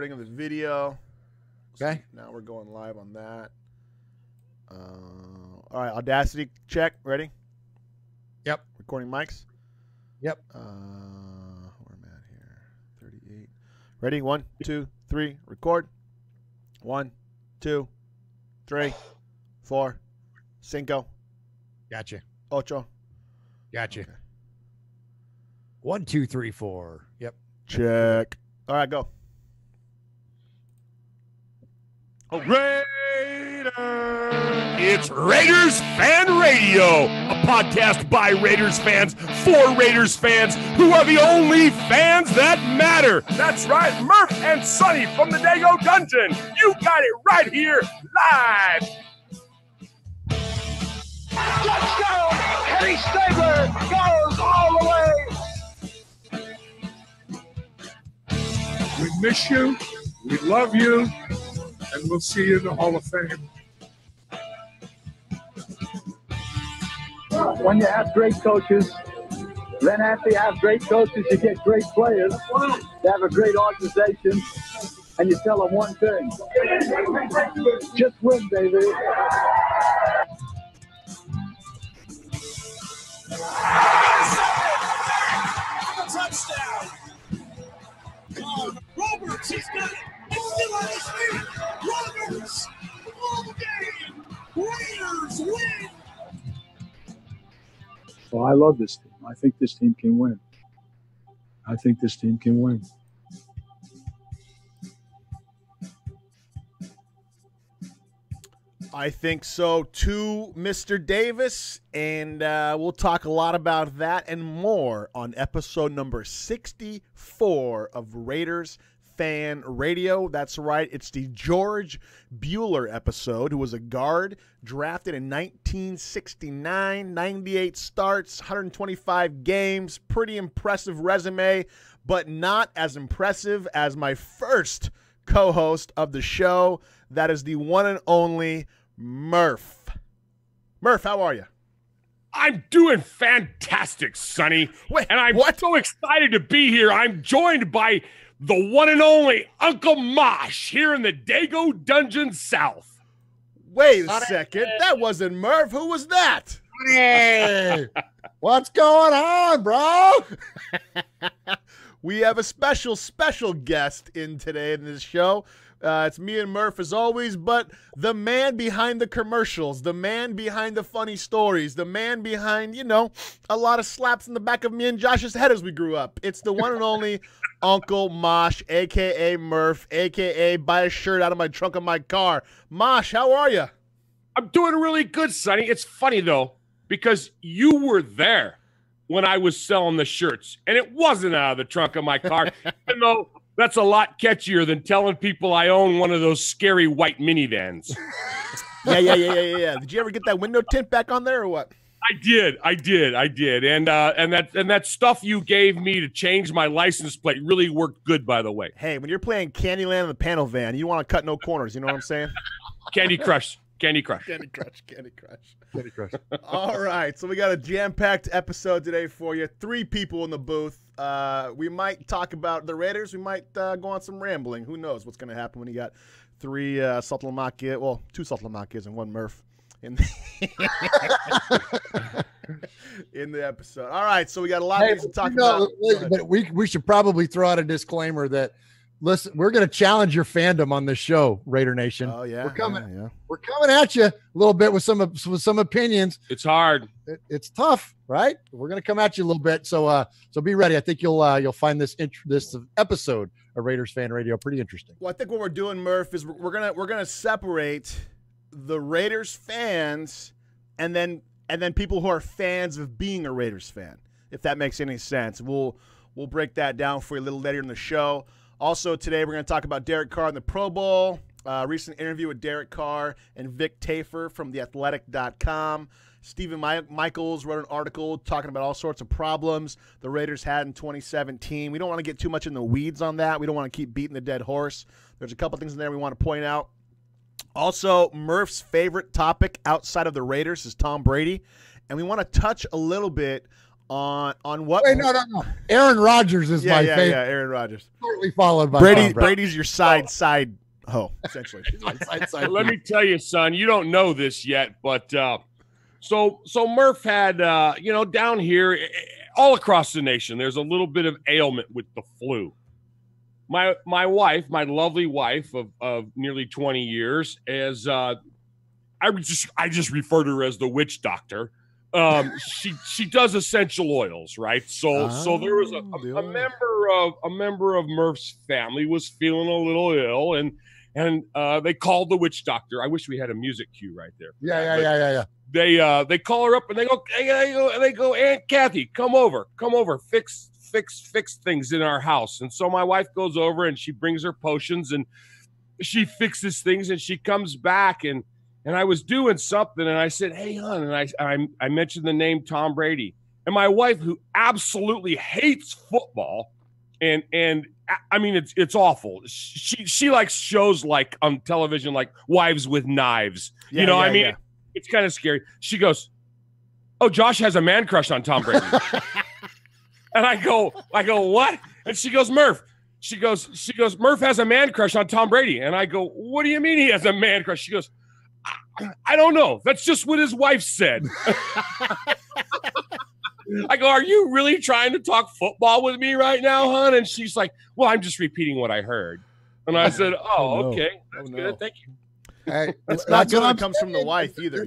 recording of the video. Okay. So now we're going live on that. All right, Audacity check. Ready? Yep. Recording mics. Yep. Where am I at here? 38. Ready? 1, 2, 3. Record. 1, 2, 3, 4, 5. Gotcha. Ocho. Gotcha. Okay. 1, 2, 3, 4. Yep. Check. All right, go. Raiders! It's Raiders Fan Radio, a podcast by Raiders fans for Raiders fans who are the only fans that matter. That's right, Murph and Sonny from the Dago Dungeon. You got it right here, live. Touchdown! Kenny Stabler goes all the way. We miss you. We love you. And we'll see you in the Hall of Fame. When you have great coaches, then after you have great coaches, you get great players. You have a great organization, and you tell them one thing. Just win, baby. Touchdown! Roberts, he's got it. It's still on his feet. Roberts, full game. Raiders win. Well, I love this team. I think this team can win. I think this team can win. I think so too, Mr. Davis, and we'll talk a lot about that and more on episode number 64 of Raiders Fan Radio. That's right, it's the George Bueller episode, who was a guard drafted in 1969, 98 starts, 125 games, pretty impressive resume, but not as impressive as my first co-host of the show. That is the one and only Murph. Murph, how are you? I'm doing fantastic, Sonny. Wait, and I'm what? so excited to be here. I'm joined by the one and only Uncle Mosh here in the Dago Dungeon South. Wait a second. That wasn't Murph. Who was that? Hey, what's going on, bro? We have a special guest in today in this show. It's me and Murph as always, but the man behind the commercials, the man behind the funny stories, the man behind, a lot of slaps in the back of me and Josh's head as we grew up. It's the one and only Uncle Mosh, a.k.a. Murph, a.k.a. buy a shirt out of my trunk of my car. Mosh, how are you? I'm doing really good, Sonny. It's funny, though, because you were there when I was selling the shirts, and it wasn't out of the trunk of my car, even though that's a lot catchier than telling people I own one of those scary white minivans. Yeah. Did you ever get that window tint back on there or what? I did. And that stuff you gave me to change my license plate really worked good, by the way. Hey, when you're playing Candyland in the panel van, you want to cut no corners. You know what I'm saying? Candy Crush. All right, so we got a jam-packed episode today for you. 3 people in the booth. We might talk about the Raiders. We might go on some rambling. Who knows what's going to happen when you got 3 Saltlamakia, well, 2 Saltlamakias and 1 Murph in the episode. All right, so we got a lot of things to talk about. But we should probably throw out a disclaimer that, listen, we're going to challenge your fandom on this show, Raider Nation. Oh yeah, we're coming at you a little bit with some opinions. It's hard. It's tough, right? We're going to come at you a little bit, so be ready. I think you'll find this episode of Raiders Fan Radio pretty interesting. Well, I think what we're doing, Murph, is we're gonna separate the Raiders fans and then people who are fans of being a Raiders fan, if that makes any sense. We'll break that down for you a little later in the show. Also today we're going to talk about Derek Carr in the Pro Bowl, recent interview with Derek Carr and Vic Tafur from theathletic.com. Stephen Michaels wrote an article talking about all sorts of problems the Raiders had in 2017. We don't want to get too much in the weeds on that. We don't want to keep beating the dead horse. There's a couple things in there we want to point out. Also, Murph's favorite topic outside of the Raiders is Tom Brady, and we want to touch a little bit On what? Wait, no. Aaron Rodgers is my favorite. Yeah, Aaron Rodgers. Shortly followed by Brady. Tom Brady. Brady's your side hoe, essentially. Let me tell you, son, you don't know this yet, but so Murph had down here, all across the nation, there's a little bit of ailment with the flu. My wife, my lovely wife of nearly 20 years, is I just refer to her as the witch doctor. She does essential oils, right? So there was a member of Murph's family was feeling a little ill, and they called the witch doctor. I wish we had a music cue right there. Yeah. They call her up and they go, Aunt Kathy, come over, fix things in our house. And so my wife goes over and she brings her potions and she fixes things, and she comes back and I was doing something and I said, hey, hon, and I mentioned the name Tom Brady. And my wife, who absolutely hates football, and I mean, it's awful. She likes shows like on television, like Wives with Knives. Yeah. It's kind of scary. She goes, oh, Josh has a man crush on Tom Brady. And I go, what? And she goes, Murph. She goes, Murph has a man crush on Tom Brady. And I go, what do you mean he has a man crush? She goes, I don't know. That's just what his wife said. I go, are you really trying to talk football with me right now, hon? And she's like, well, I'm just repeating what I heard. And I said, okay. That's good. Thank you. Hey, it's not good when it comes from the wife either,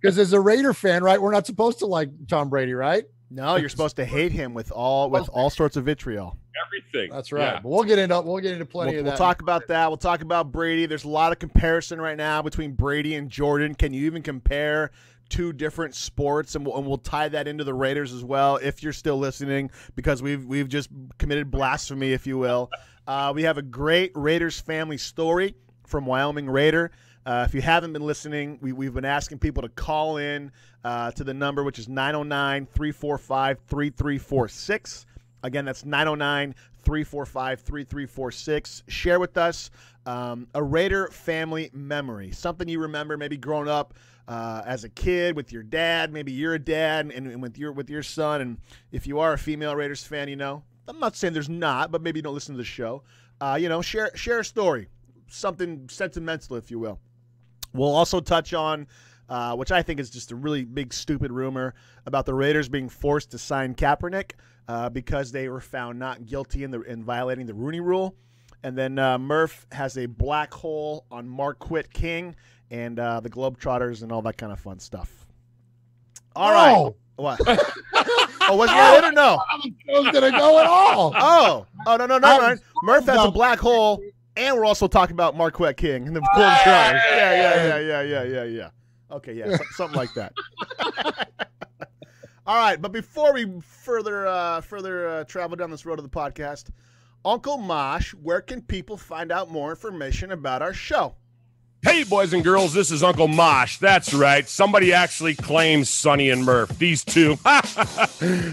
Because as a Raider fan, right, we're not supposed to like Tom Brady, right? No, you're supposed to hate him with all sorts of vitriol. Everything. That's right. Yeah. But we'll get into plenty of that. We'll talk about that. We'll talk about Brady. There's a lot of comparison right now between Brady and Jordan. Can you even compare two different sports? And we'll tie that into the Raiders as well, if you're still listening, because we've just committed blasphemy, if you will. We have a great Raiders family story from Wyoming Raider. If you haven't been listening, we've been asking people to call in to the number, which is 909-345-3346. Again, that's 909-345-3346. Share with us a Raider family memory, something you remember maybe growing up as a kid with your dad. Maybe you're a dad and with your son. And if you are a female Raiders fan, I'm not saying there's not, but maybe you don't listen to the show. Share a story, something sentimental, if you will. We'll also touch on, which I think is just a really big, stupid rumor about the Raiders being forced to sign Kaepernick because they were found not guilty in violating the Rooney Rule. And then Murph has a black hole on Marquette King and the Globetrotters and all that kind of fun stuff. All right. What? Wasn't that it or no? I was going to go at all. No, never mind. Murph has a black hole. And we're also talking about Marquette King and the Globetrotters. Yeah. Okay, yeah, something like that. All right, but before we further travel down this road of the podcast, Uncle Mosh, where can people find out more information about our show? Hey, boys and girls, this is Uncle Mosh. That's right. Somebody actually claims Sonny and Murph. These two.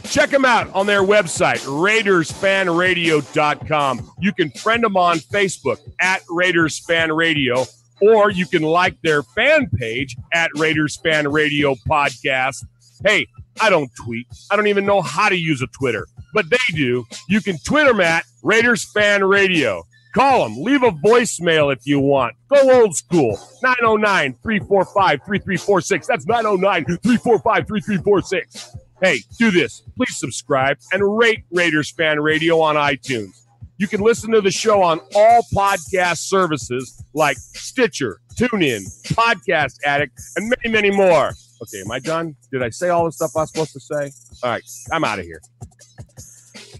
Check them out on their website, RaidersFanRadio.com. You can friend them on Facebook at Raiders Fan Radio, or you can like their fan page at Raiders Fan Radio Podcast. Hey, I don't tweet. I don't even know how to use a Twitter, but they do. You can tweet them at Raiders Fan Radio. Call them. Leave a voicemail if you want. Go old school. 909-345-3346. That's 909-345-3346. Hey, do this. Please subscribe and rate Raiders Fan Radio on iTunes. You can listen to the show on all podcast services like Stitcher, TuneIn, Podcast Addict, and many, many more. Okay, am I done? Did I say all the stuff I was supposed to say? All right, I'm out of here.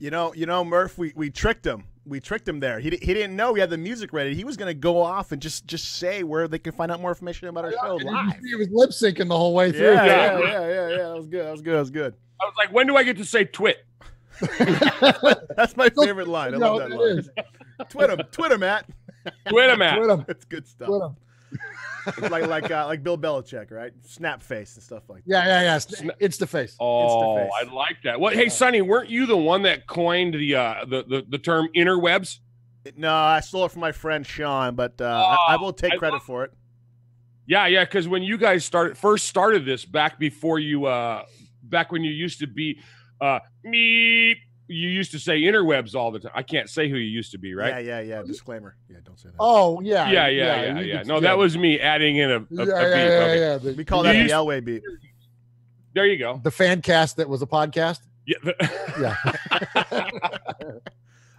Murph, we tricked him. We tricked him there. He didn't know we had the music ready. He was going to go off and just say where they can find out more information about our show live. He was lip syncing the whole way through. Yeah. That was good. I was like, when do I get to say twit? That's my favorite line. I love that line. Twitter, Matt. Twitter, Matt. That's good stuff. It's like Bill Belichick, right? Snap face and stuff like that. Yeah. It's the face. Oh, It's the face. I like that. Well, hey, Sonny, weren't you the one that coined the term interwebs? No, I stole it from my friend Sean, but I will take credit for it. Yeah, because when you guys first started this back before you, back when you used to be Meep. You used to say interwebs all the time. I can't say who you used to be, right? Yeah. Disclaimer. Yeah, don't say that. Oh, yeah. Yeah. No, that was me adding in a beep. Okay. Yeah. We call that the Elway beat. There you go. The fan cast that was a podcast. Yeah. Yeah.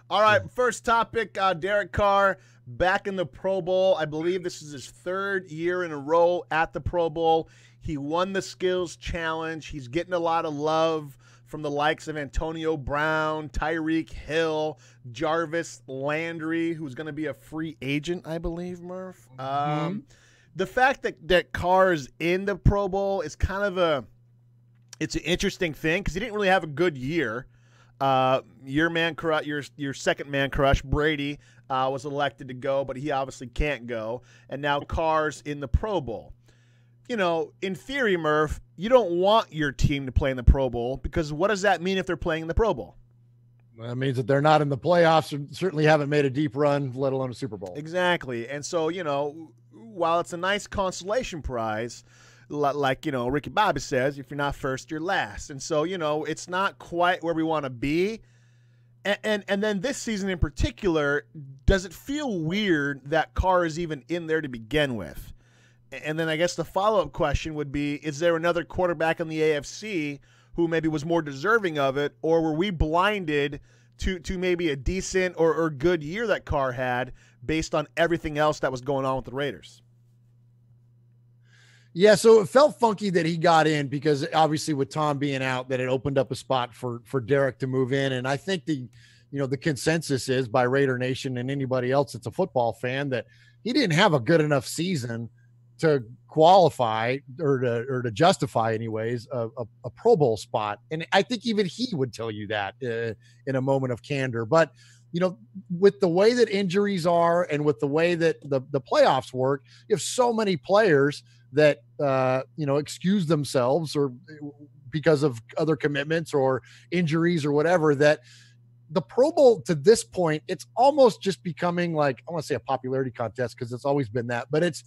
All right, first topic, Derek Carr back in the Pro Bowl. I believe this is his third year in a row at the Pro Bowl. He won the Skills Challenge. He's getting a lot of love from the likes of Antonio Brown, Tyreek Hill, Jarvis Landry, who's going to be a free agent, I believe, Murph. The fact that Carr is in the Pro Bowl is kind of it's an interesting thing because he didn't really have a good year. Your second man crush, Brady, was elected to go, but he obviously can't go. And now Carr's in the Pro Bowl. You know, in theory, Murph, you don't want your team to play in the Pro Bowl because what does that mean if they're playing in the Pro Bowl? That means that they're not in the playoffs and certainly haven't made a deep run, let alone a Super Bowl. Exactly. And so, you know, while it's a nice consolation prize, like, you know, Ricky Bobby says, if you're not first, you're last. And so, you know, it's not quite where we want to be. And then this season in particular, does it feel weird that Carr is even in there to begin with? And then I guess the follow-up question would be, is there another quarterback in the AFC who maybe was more deserving of it, or were we blinded to maybe a decent or good year that Carr had based on everything else that was going on with the Raiders? Yeah, so it felt funky that he got in because obviously with Tom being out, that it opened up a spot for Derek to move in. And I think the consensus is by Raider Nation and anybody else that's a football fan that he didn't have a good enough season to qualify or to justify anyways a Pro Bowl spot. And I think even he would tell you that in a moment of candor. But, you know, with the way that injuries are and with the way that the playoffs work, you have so many players that, excuse themselves or because of other commitments or injuries or whatever, that the Pro Bowl to this point, it's almost just becoming like, I want to say a popularity contest because it's always been that, but it's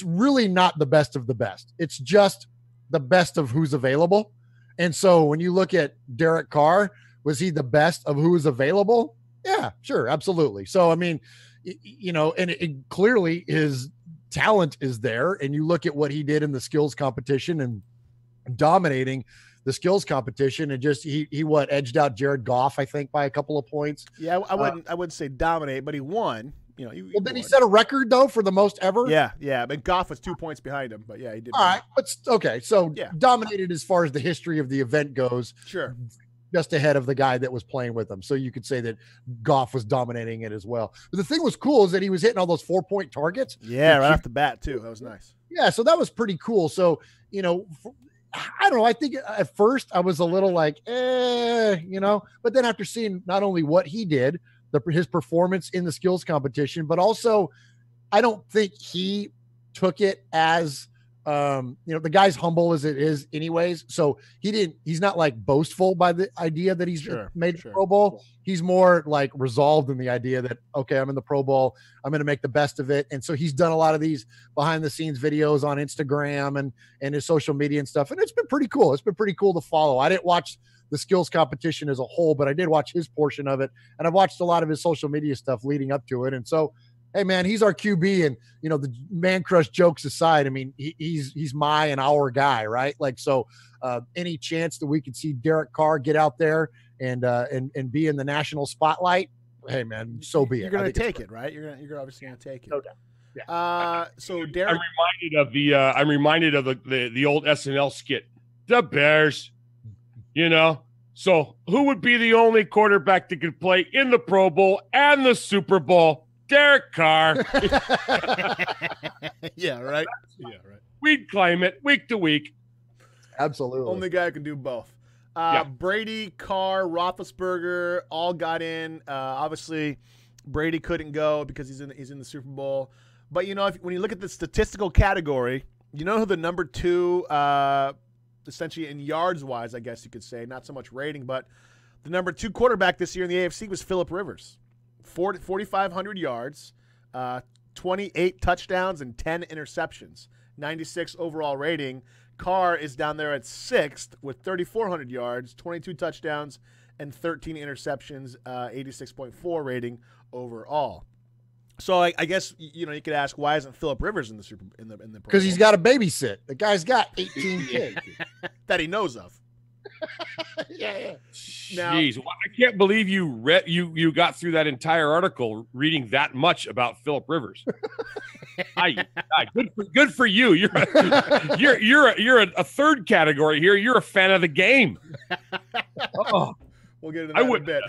really not the best of the best. It's just the best of who's available. And so when you look at Derek Carr, was he the best of who was available? Yeah, sure. Absolutely. So, I mean, and it clearly his talent is there. And you look at what he did in the skills competition and dominating the skills competition and just, he edged out Jared Goff, I think, by a couple of points. Yeah. I wouldn't say dominate, but he won. You know, then he set a record though for the most ever. Yeah. But Goff was 2 points behind him. But yeah, he did. All right, but okay, so dominated as far as the history of the event goes. Sure, just ahead of the guy that was playing with him. So you could say that Goff was dominating it as well. But the thing was cool is that he was hitting all those 4-point targets. Yeah, right off the bat too. That was nice. Yeah, so that was pretty cool. So I don't know. I think at first I was a little like, but then after seeing not only what he did, his performance in the skills competition, but also I don't think he took it as, the guy's humble as it is anyways. So he's not like boastful by the idea that he's made the Pro Bowl. He's more like resolved in the idea that, okay, I'm in the Pro Bowl. I'm going to make the best of it. And so he's done a lot of these behind the scenes videos on Instagram and his social media and stuff. And it's been pretty cool. It's been pretty cool to follow. I didn't watch the skills competition as a whole, but I did watch his portion of it. And I've watched a lot of his social media stuff leading up to it. And so, hey man, he's our QB, and the man crush jokes aside, I mean, he's my and our guy, right? Like, so any chance that we could see Derek Carr get out there and be in the national spotlight, hey man, so be it. You're going to take it, right? You're obviously going to take it. No doubt. Yeah. So Derek, I'm reminded of the old SNL skit, the Bears. So who would be the only quarterback that could play in the Pro Bowl and the Super Bowl? Derek Carr. Yeah, right. We'd claim it week to week. Absolutely. Only guy who can do both. Brady, Carr, Roethlisberger all got in. Obviously, Brady couldn't go because he's in the Super Bowl. But when you look at the statistical category, you know who the number 2, essentially in yards wise, I guess you could say, not so much rating, but the number 2 quarterback this year in the AFC was Phillip Rivers. 4,500 yards, 28 touchdowns, and 10 interceptions. 96 overall rating. Carr is down there at 6th with 3,400 yards, 22 touchdowns, and 13 interceptions, 86.4 rating overall. So I guess you could ask, why isn't Phillip Rivers in the Pro Because he's Bowl? got to babysit. The guy's got 18 kids. That he knows of. Yeah. Jeez, well, I can't believe you got through that entire article reading that much about Phillip Rivers. Good for you. You're a third category here. You're a fan of the game. Oh, we'll get into that in a bit.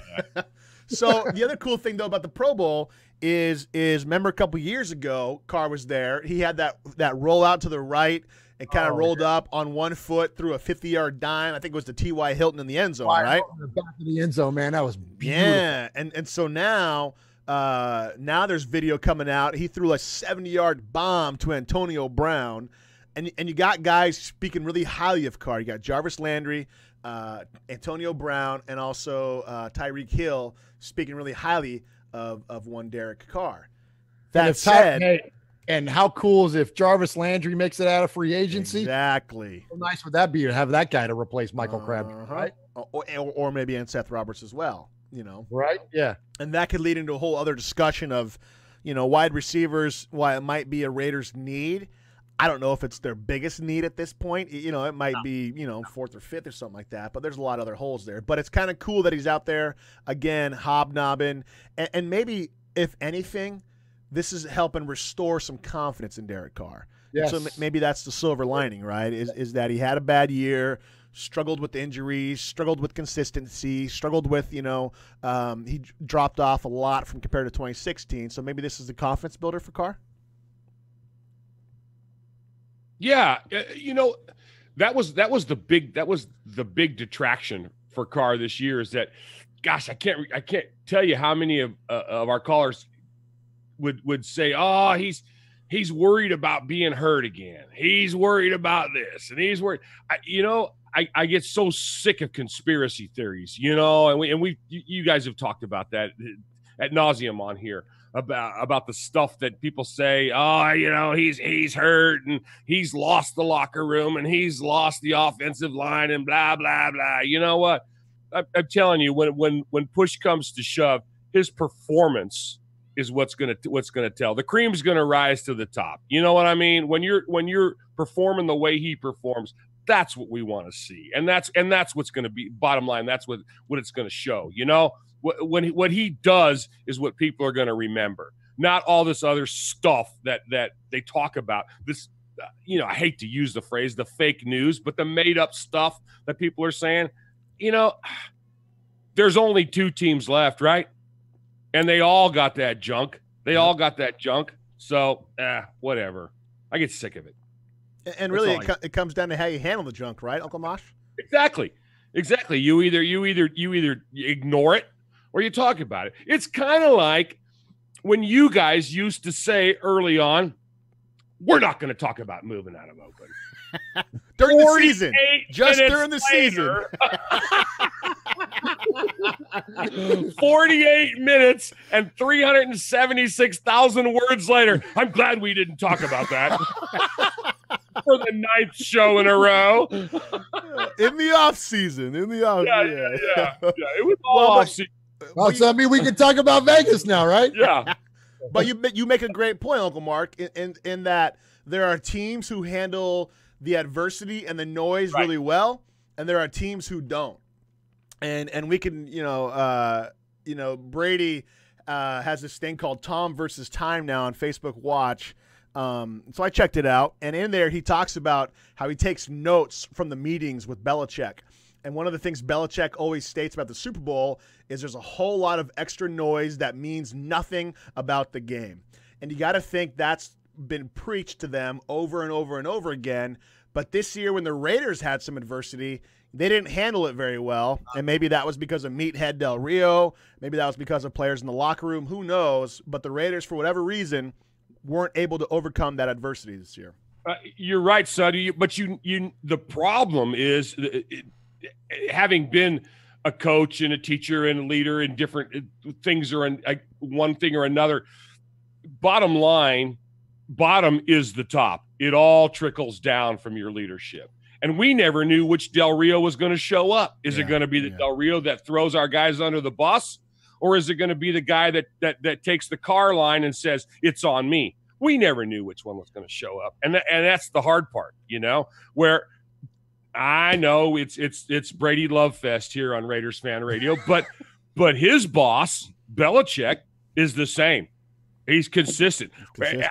So the other cool thing though about the Pro Bowl is remember a couple years ago, Carr was there. He had that rollout to the right. It kind of rolled up on one foot through a 50-yard dime. I think it was to T.Y. Hilton in the end zone, right? In the back of the end zone, man. That was beautiful. Yeah, and so now there's video coming out. He threw a 70-yard bomb to Antonio Brown, and you got guys speaking really highly of Carr. You got Jarvis Landry, Antonio Brown, and also Tyreek Hill speaking really highly of one Derek Carr. That said. And how cool is if Jarvis Landry makes it out of free agency? Exactly. How nice would that be to have that guy to replace Michael Crabtree, right? Or maybe and Seth Roberts as well, Right? Yeah. And that could lead into a whole other discussion of, wide receivers, why it might be a Raiders need. I don't know if it's their biggest need at this point. It might be, 4th or 5th or something like that, but there's a lot of other holes there. But it's kind of cool that he's out there, again, hobnobbing. And maybe, if anything, this is helping restore some confidence in Derek Carr. Yes. So maybe that's the silver lining, right? Is that he had a bad year, struggled with injuries, struggled with consistency, struggled with, he dropped off a lot from compared to 2016. So maybe this is the confidence builder for Carr? Yeah, that was the big detraction for Carr this year is that, gosh, I can't tell you how many of our callers would say, oh, he's worried about being hurt again. He's worried about this, and he's worried. I get so sick of conspiracy theories, and you guys have talked about that ad nauseum on here about the stuff that people say. Oh, he's hurt and he's lost the locker room and he's lost the offensive line and blah blah blah. You know what? I'm telling you, when push comes to shove, his performance is what's gonna tell. The cream's gonna rise to the top. You know what I mean? When you're performing the way he performs, that's what we want to see, and that's what's gonna be bottom line. That's what it's gonna show. What he does is what people are gonna remember, not all this other stuff that they talk about. This, I hate to use the phrase, the fake news, but the made up stuff that people are saying. There's only 2 teams left, right? And they all got that junk. So, whatever. I get sick of it. And really, it comes down to how you handle the junk, right, Uncle Mosh? Exactly. You either ignore it or you talk about it. It's kind of like when you guys used to say early on, we're not going to talk about moving out of Oakland. During the season. Just during the season. 48 minutes and 376,000 words later. I'm glad we didn't talk about that. For the 9th show in a row. In the off season. Yeah. It was all off season. Well, so I mean, we can talk about Vegas now, right? Yeah. But you make a great point, Uncle Mark, in that there are teams who handle the adversity and the noise really well, and there are teams who don't. And we can, Brady has this thing called Tom versus Time now on Facebook Watch. So I checked it out, and in there he talks about how he takes notes from the meetings with Belichick. And one of the things Belichick always states about the Super Bowl is there's a whole lot of extra noise that means nothing about the game. And you got to think that's been preached to them over and over and over again. But this year when the Raiders had some adversity, they didn't handle it very well. And maybe that was because of Meathead Del Rio. Maybe that was because of players in the locker room. Who knows? But the Raiders, for whatever reason, weren't able to overcome that adversity this year. You're right, Sonny. But the problem is, having been a coach and a teacher and a leader in different things or one thing or another, bottom is the top. it all trickles down from your leadership. And we never knew which Del Rio was going to show up. Is it going to be the Del Rio that throws our guys under the bus? Or is it going to be the guy that takes the Carr line and says, it's on me? We never knew which one was going to show up. And that's the hard part, where I know it's Brady Love Fest here on Raiders Fan Radio, but his boss, Belichick, is the same. He's consistent.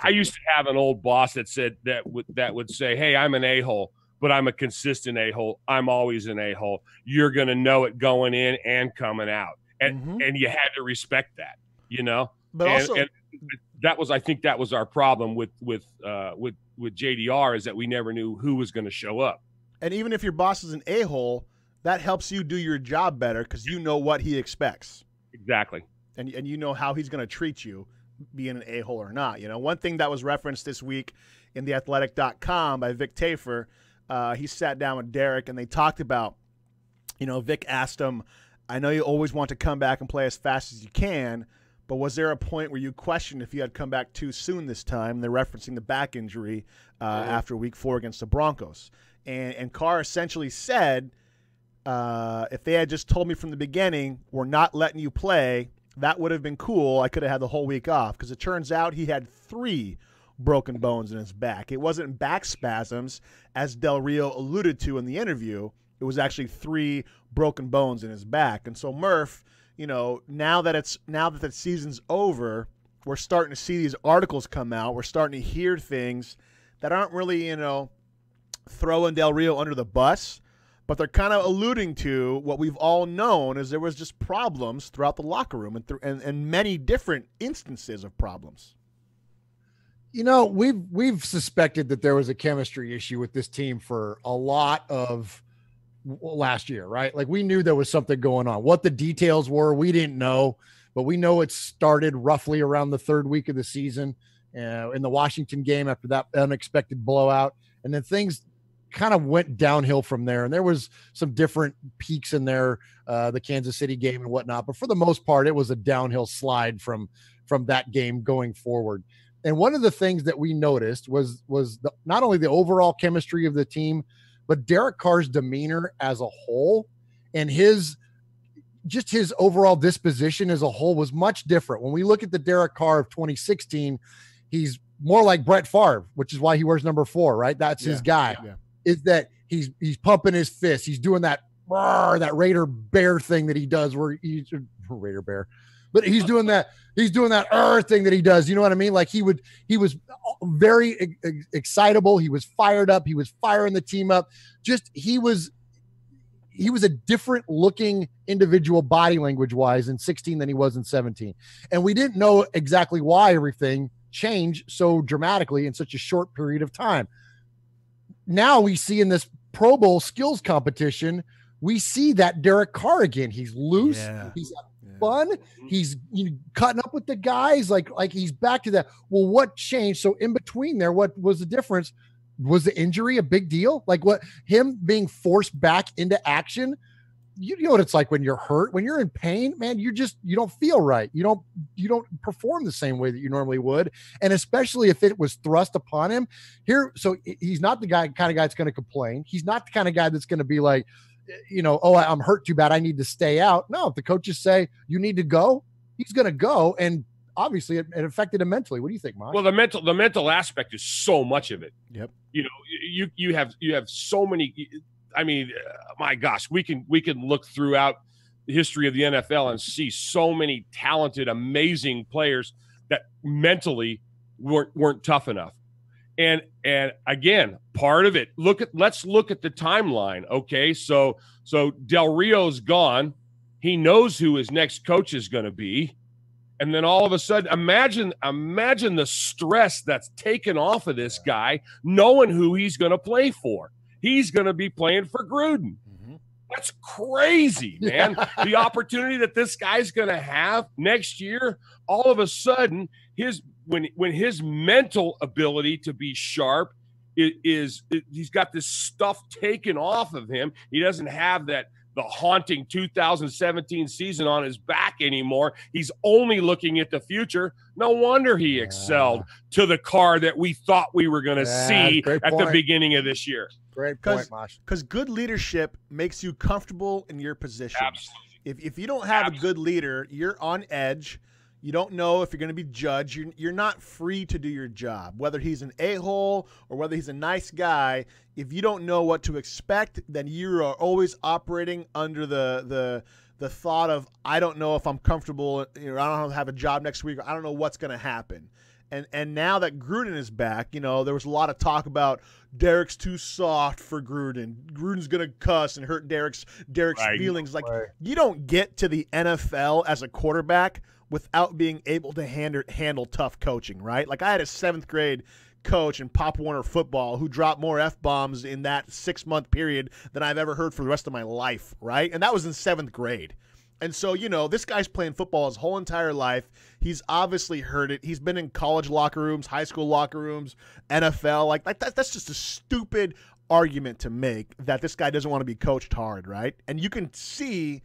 I used to have an old boss that said that would say, hey, I'm an a-hole, but I'm a consistent a-hole. I'm always an a-hole. You're going to know it going in and coming out. And you had to respect that, But I think that was our problem with JDR, is that we never knew who was going to show up. And even if your boss is an a-hole, that helps you do your job better because you know what he expects. Exactly. And you know how he's going to treat you, being an a-hole or not. One thing that was referenced this week in theathletic.com by Vic Tafer, he sat down with Derek and they talked about, Vic asked him, I know you always want to come back and play as fast as you can, but was there a point where you questioned if you had come back too soon this time? They're referencing the back injury after week 4 against the Broncos. And Carr essentially said, if they had just told me from the beginning, we're not letting you play, that would have been cool. I could have had the whole week off, because it turns out he had 3 broken bones in his back. It wasn't back spasms, as Del Rio alluded to in the interview. It was actually 3 broken bones in his back. And so Murph, now that the season's over, we're starting to see these articles come out. We're starting to hear things that aren't really, throwing Del Rio under the bus, but they're kind of alluding to what we've all known, is there was just problems throughout the locker room and many different instances of problems. We've suspected that there was a chemistry issue with this team for a lot of last year, right? Like, we knew there was something going on. What the details were, we didn't know, but we know it started roughly around the 3rd week of the season in the Washington game after that unexpected blowout. And then things kind of went downhill from there. And there was some different peaks in there, the Kansas City game and whatnot. But for the most part, it was a downhill slide from that game going forward. And one of the things that we noticed was not only the overall chemistry of the team, but Derek Carr's demeanor as a whole, and his overall disposition as a whole was much different. When we look at the Derek Carr of 2016, he's more like Brett Favre, which is why he wears number 4, right? That's his guy. Yeah. Is that he's pumping his fist. He's doing that Raider Bear thing that he does, where he's Raider Bear, but he's doing that thing that he does. You know what I mean? Like, he was very excitable. He was fired up. He was firing the team up. Just, he was a different looking individual body language wise in 16 than he was in 17. And we didn't know exactly why everything changed so dramatically in such a short period of time. Now we see in this Pro Bowl skills competition, we see that Derek Carr again. He's loose. Yeah. He's fun. He's cutting up with the guys. Like he's back to that. Well, what changed? So in between there, what was the difference? Was the injury a big deal? Like, what, him being forced back into action? You know what it's like when you're hurt, when you're in pain, man, you don't feel right. You don't perform the same way that you normally would. And especially if it was thrust upon him here. So he's not the kind of guy that's going to complain. He's not the kind of guy that's going to be like, oh, I'm hurt too bad, I need to stay out. No, if the coaches say you need to go, he's going to go. And obviously it affected him mentally. What do you think, Mosh? Well, the mental aspect is so much of it. Yep. You have so many. I mean, my gosh, we can look throughout the history of the NFL and see so many talented, amazing players that mentally weren't tough enough. And again, part of it, let's look at the timeline. Okay. So Del Rio's gone. He knows who his next coach is going to be. And then all of a sudden, imagine the stress that's taken off of this guy, knowing who he's going to play for. He's going to be playing for Gruden. Mm-hmm. That's crazy, man. The opportunity that this guy's going to have next year, all of a sudden, when his mental ability to be sharp he's got this stuff taken off of him. He doesn't have that haunting 2017 season on his back anymore. He's only looking at the future. No wonder he excelled to the Carr that we thought we were going to see at the beginning of this year. Great point, Mosh. Because good leadership makes you comfortable in your position. Absolutely. If you don't have a good leader, you're on edge. You don't know if you're going to be judged. You're not free to do your job. Whether he's an a-hole or whether he's a nice guy, if you don't know what to expect, then you are always operating under the thought of, I don't know if I'm comfortable. I don't have a job next week. Or I don't know what's going to happen. And now that Gruden is back, there was a lot of talk about Derek's too soft for Gruden. Gruden's going to cuss and hurt Derek's feelings. Like, you don't get to the NFL as a quarterback without being able to handle tough coaching, right? Like, I had a 7th grade coach in Pop Warner football who dropped more F-bombs in that 6-month period than I've ever heard for the rest of my life, right? And that was in 7th grade. And so, this guy's playing football his whole entire life. He's obviously heard it. He's been in college locker rooms, high school locker rooms, NFL. Like that's just a stupid argument to make that this guy doesn't want to be coached hard, right? And you can see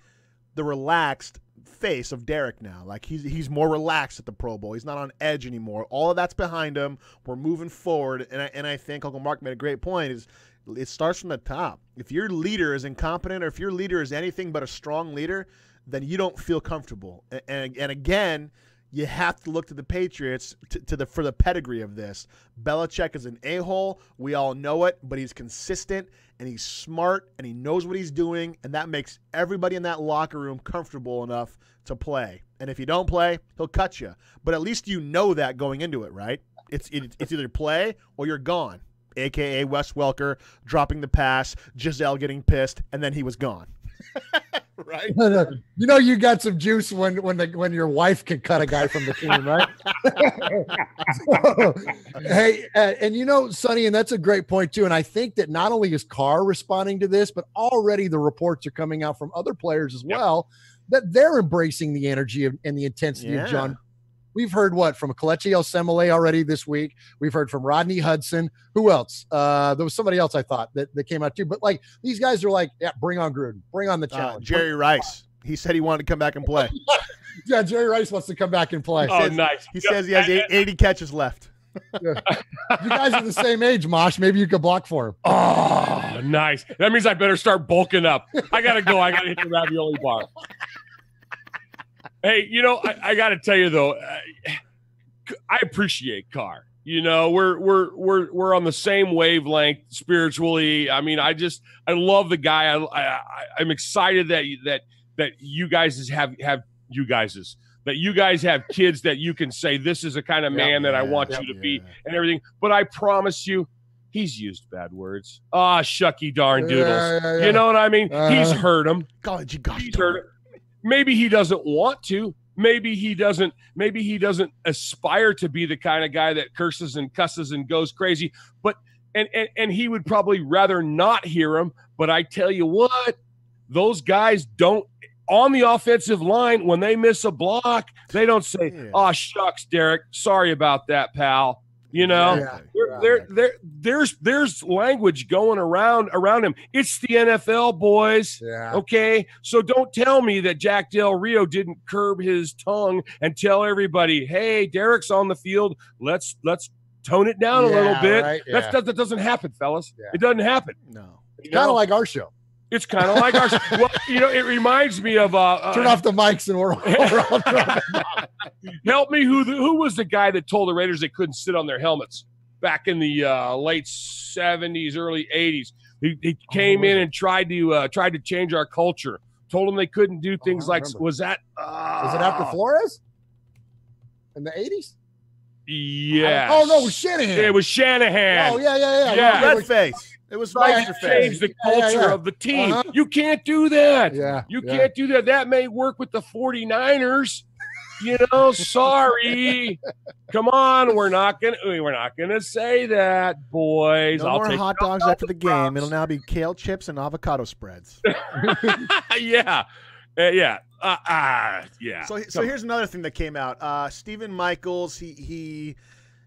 the relaxed face of Derek now. Like he's more relaxed at the Pro Bowl. He's not on edge anymore. All of that's behind him. We're moving forward. And I think Uncle Mark made a great point is it starts from the top. If your leader is incompetent or if your leader is anything but a strong leader, then you don't feel comfortable. And again, you have to look to the Patriots for the pedigree of this. Belichick is an a-hole. We all know it, but he's consistent and he's smart and he knows what he's doing, and that makes everybody in that locker room comfortable enough to play. And if you don't play, he'll cut you. But at least you know that going into it, right? It's either play or you're gone, a.k.a. Wes Welker dropping the pass, Giselle getting pissed, and then he was gone. Right? You got some juice when your wife can cut a guy from the team, right? Hey, and Sonny, and that's a great point too. And I think that not only is Carr responding to this, but already the reports are coming out from other players as well that they're embracing the energy and the intensity of John. We've heard from Kelechi Osemele already this week. We've heard from Rodney Hudson. Who else? There was somebody else I thought that came out too. But like these guys are like, yeah, bring on Gruden, bring on the challenge. Jerry Rice. He said he wanted to come back and play. Yeah, Jerry Rice wants to come back and play. Nice. He says he has 80 catches left. Yeah. You guys are the same age, Mosh. Maybe you could block for him. Oh, nice. That means I better start bulking up. I got to go. I got to hit the ravioli bar. Hey, I got to tell you though, I appreciate Carr. We're on the same wavelength spiritually. I mean, I love the guy. I'm excited that you guys have kids that you can say this is the kind of man that I want you to be and everything. But I promise you, he's used bad words. Shucky darn doodles. You know what I mean? He's heard them. God, he's heard it. Maybe he doesn't want to. Maybe he doesn't aspire to be the kind of guy that curses and cusses and goes crazy. But and he would probably rather not hear him. But I tell you what, those guys don't on the offensive line when they miss a block, they don't say, "Oh shucks, Derek, sorry about that, pal." There's language going around him. It's the NFL, boys. Yeah. Okay, so don't tell me that Jack Del Rio didn't curb his tongue and tell everybody, "Hey, Derek's on the field. Let's tone it down a little bit." Right? Yeah. That doesn't happen, fellas. Yeah. It doesn't happen. No, it's kind of like our show. It's kind of like ours. Well, it reminds me of turn off the mics and we're all help me. Who was the guy that told the Raiders they couldn't sit on their helmets back in the late 70s, early 80s? He came in and tried to change our culture. Told them they couldn't do things like was it after Flores in the 80s? Yes. Oh no, it was Shanahan. It was Shanahan. Oh yeah. Red face. It was Meister face. Change the culture of the team. You can't do that. You can't do that. That may work with the 49ers. Sorry. Come on, we're not gonna say that, boys. No more hot dogs after the game. It'll now be kale chips and avocado spreads. Yeah. So here's another thing that came out. Stephen Michaels, he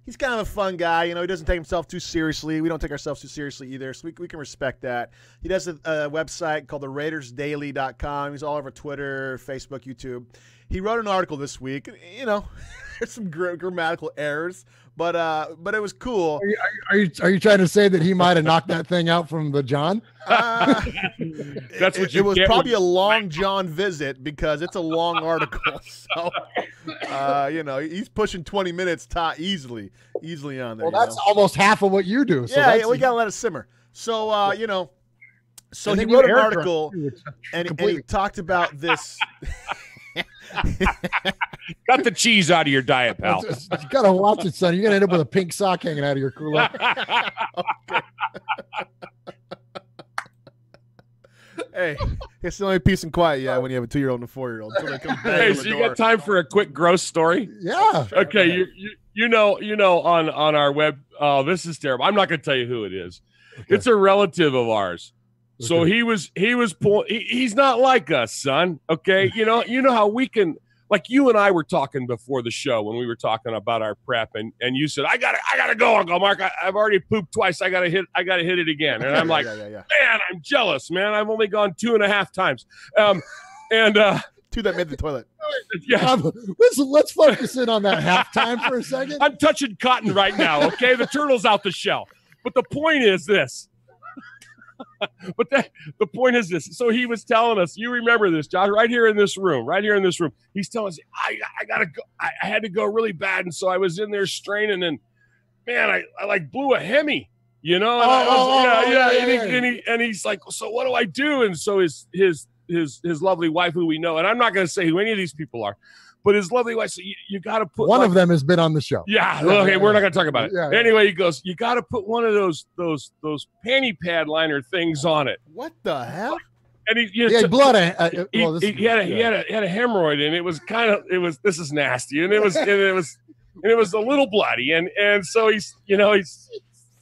he's kind of a fun guy. He doesn't take himself too seriously. We don't take ourselves too seriously either, so we can respect that. He does a website called TheRaidersDaily.com. He's all over Twitter, Facebook, YouTube. He wrote an article this week. There's some grammatical errors, but it was cool. Are you trying to say that he might have knocked that thing out from the John? That's what you it was get probably a long John visit because it's a long article. So, he's pushing 20 minutes easily on there. Well, that's almost half of what you do. So yeah, we got to let it simmer. So, so he wrote an article and he talked about this. Got the cheese out of your diet, pal. You got to watch it, son. You're going to end up with a pink sock hanging out of your cooler. Hey, it's the only peace and quiet when you have a 2-year-old and a 4-year-old. Hey, so you got time for a quick gross story? Yeah. Okay, you know on our web. Oh, this is terrible. I'm not going to tell you who it is. Okay. It's a relative of ours. Okay. So he's not like us, son. Okay, you know how we can. Like you and I were talking before the show when we were talking about our prep, and you said, I gotta go, Uncle Mark. I've already pooped twice. I gotta hit it again. And I'm like, man, I'm jealous, man. I've only gone 2.5 times. Two that made the toilet. Yeah. Let's focus in on that halftime for a second. I'm touching cotton right now. Okay, the turtle's out the shell. But the point is this. The point is this. So he was telling us, you remember this, Josh, right here in this room. He's telling us, I gotta go. I had to go really bad, and so I was in there straining, and man, I like blew a Hemi, And he's like, so what do I do? And so his lovely wife, who we know, and I'm not going to say who any of these people are, but his lovely wife said, you got to put one of them has been on the show. Yeah. Okay. We're not going to talk about it. Yeah, anyway, he goes, you got to put one of those panty pad liner things on it. What the hell? And he had blood. He had a hemorrhoid, and it was this is nasty, and it was a little bloody, and so he's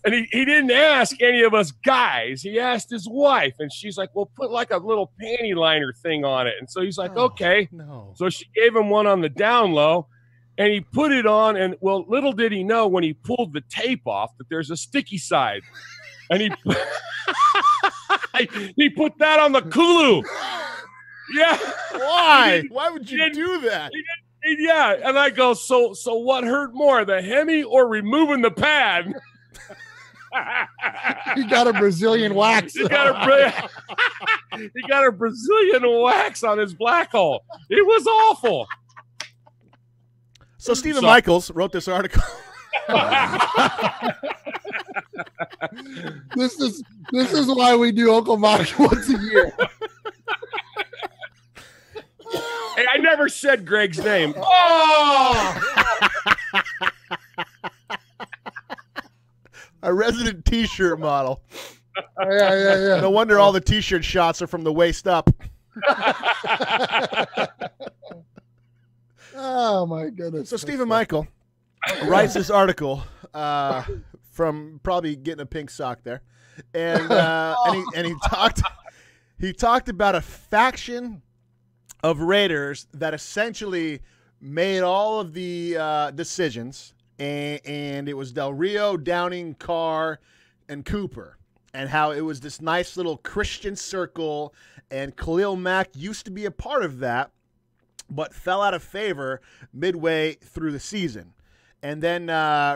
and he didn't ask any of us guys. He asked his wife, and she's like, well, put like a little panty liner thing on it. And so he's like, okay. No. So she gave him one on the down low, and he put it on. And, well, little did he know when he pulled the tape off that there's a sticky side. And he put that on the Kulu. Yeah. Why? Why would you do that? Yeah. And I go, so what hurt more, the Hemi or removing the pad? He got a Brazilian wax. He got a Brazilian wax on his black hole. It was awful. So Stephen Michaels wrote this article. This is why we do Uncle Mark once a year. Hey, I never said Greg's name. Oh! A resident T-shirt model. Yeah. No wonder all the T-shirt shots are from the waist up. Oh my goodness! So Stephen Michael writes this article from probably getting a pink sock there, and he talked about a faction of Raiders that essentially made all of the decisions. And it was Del Rio, Downing, Carr, and Cooper, and how it was this nice little Christian circle, and Khalil Mack used to be a part of that, but fell out of favor midway through the season. And then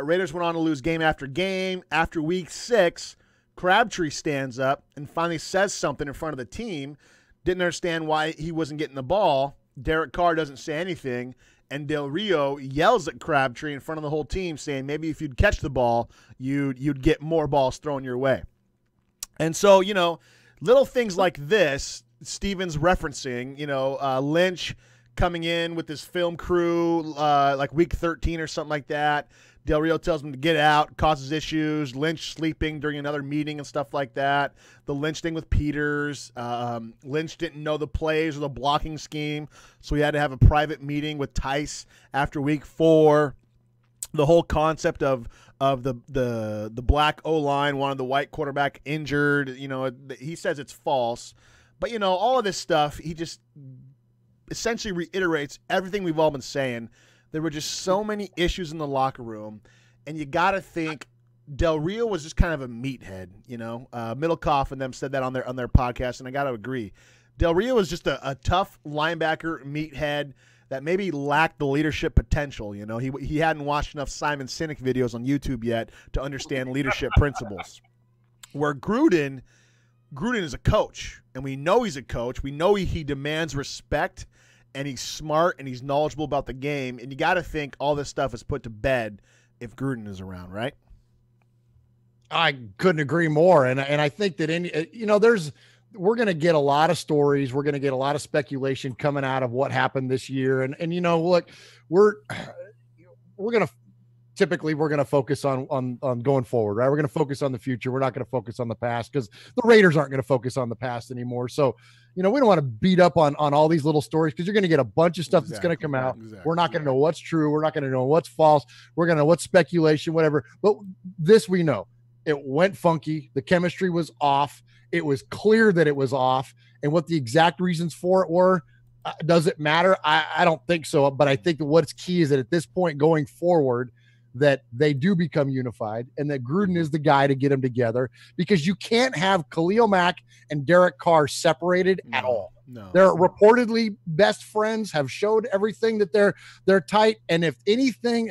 Raiders went on to lose game after game. After week 6, Crabtree stands up and finally says something in front of the team. Didn't understand why he wasn't getting the ball. Derek Carr doesn't say anything. And Del Rio yells at Crabtree in front of the whole team, saying maybe if you'd catch the ball, you'd get more balls thrown your way. And so, little things like this, Steven's referencing, Lynch coming in with his film crew like week 13 or something like that. Del Rio tells him to get out, causes issues. Lynch sleeping during another meeting and stuff like that. The Lynch thing with Peters. Lynch didn't know the plays or the blocking scheme, so he had to have a private meeting with Tice after week 4. The whole concept of the black O-line wanted the white quarterback injured. He says it's false. But, all of this stuff, he just essentially reiterates everything we've all been saying. There were just so many issues in the locker room, and you got to think Del Rio was just kind of a meathead, you know. Middlecoff and them said that on their podcast, and I got to agree. Del Rio was just a tough linebacker meathead that maybe lacked the leadership potential. You know, he hadn't watched enough Simon Sinek videos on YouTube yet to understand leadership principles. Where Gruden is a coach, and we know he's a coach. We know he demands respect, and he's smart, and he's knowledgeable about the game. And you got to think all this stuff is put to bed if Gruden is around, right? I couldn't agree more. And I think that we're going to get a lot of stories. We're going to get a lot of speculation coming out of what happened this year. And look, we're going to focus on going forward, right? We're going to focus on the future. We're not going to focus on the past because the Raiders aren't going to focus on the past anymore. So, we don't want to beat up on all these little stories because you're going to get a bunch of stuff that's going to come out. Exactly. We're not going to know what's true. We're not going to know what's false. We're going to know what's speculation, whatever. But this we know. It went funky. The chemistry was off. It was clear that it was off. And what the exact reasons for it were, does it matter? I don't think so. But I think that what's key is that at this point going forward, that they do become unified and that Gruden is the guy to get them together, because you can't have Khalil Mack and Derek Carr separated at all. No. They're reportedly best friends, have showed everything that they're tight. And if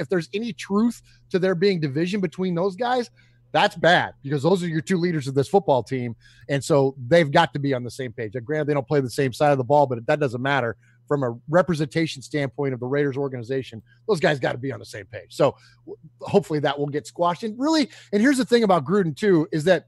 there's any truth to there being division between those guys, that's bad, because those are your two leaders of this football team. And so they've got to be on the same page. Granted, they don't play the same side of the ball, but that doesn't matter. From a representation standpoint of the Raiders organization, those guys got to be on the same page. So hopefully that will get squashed. And here's the thing about Gruden too, is that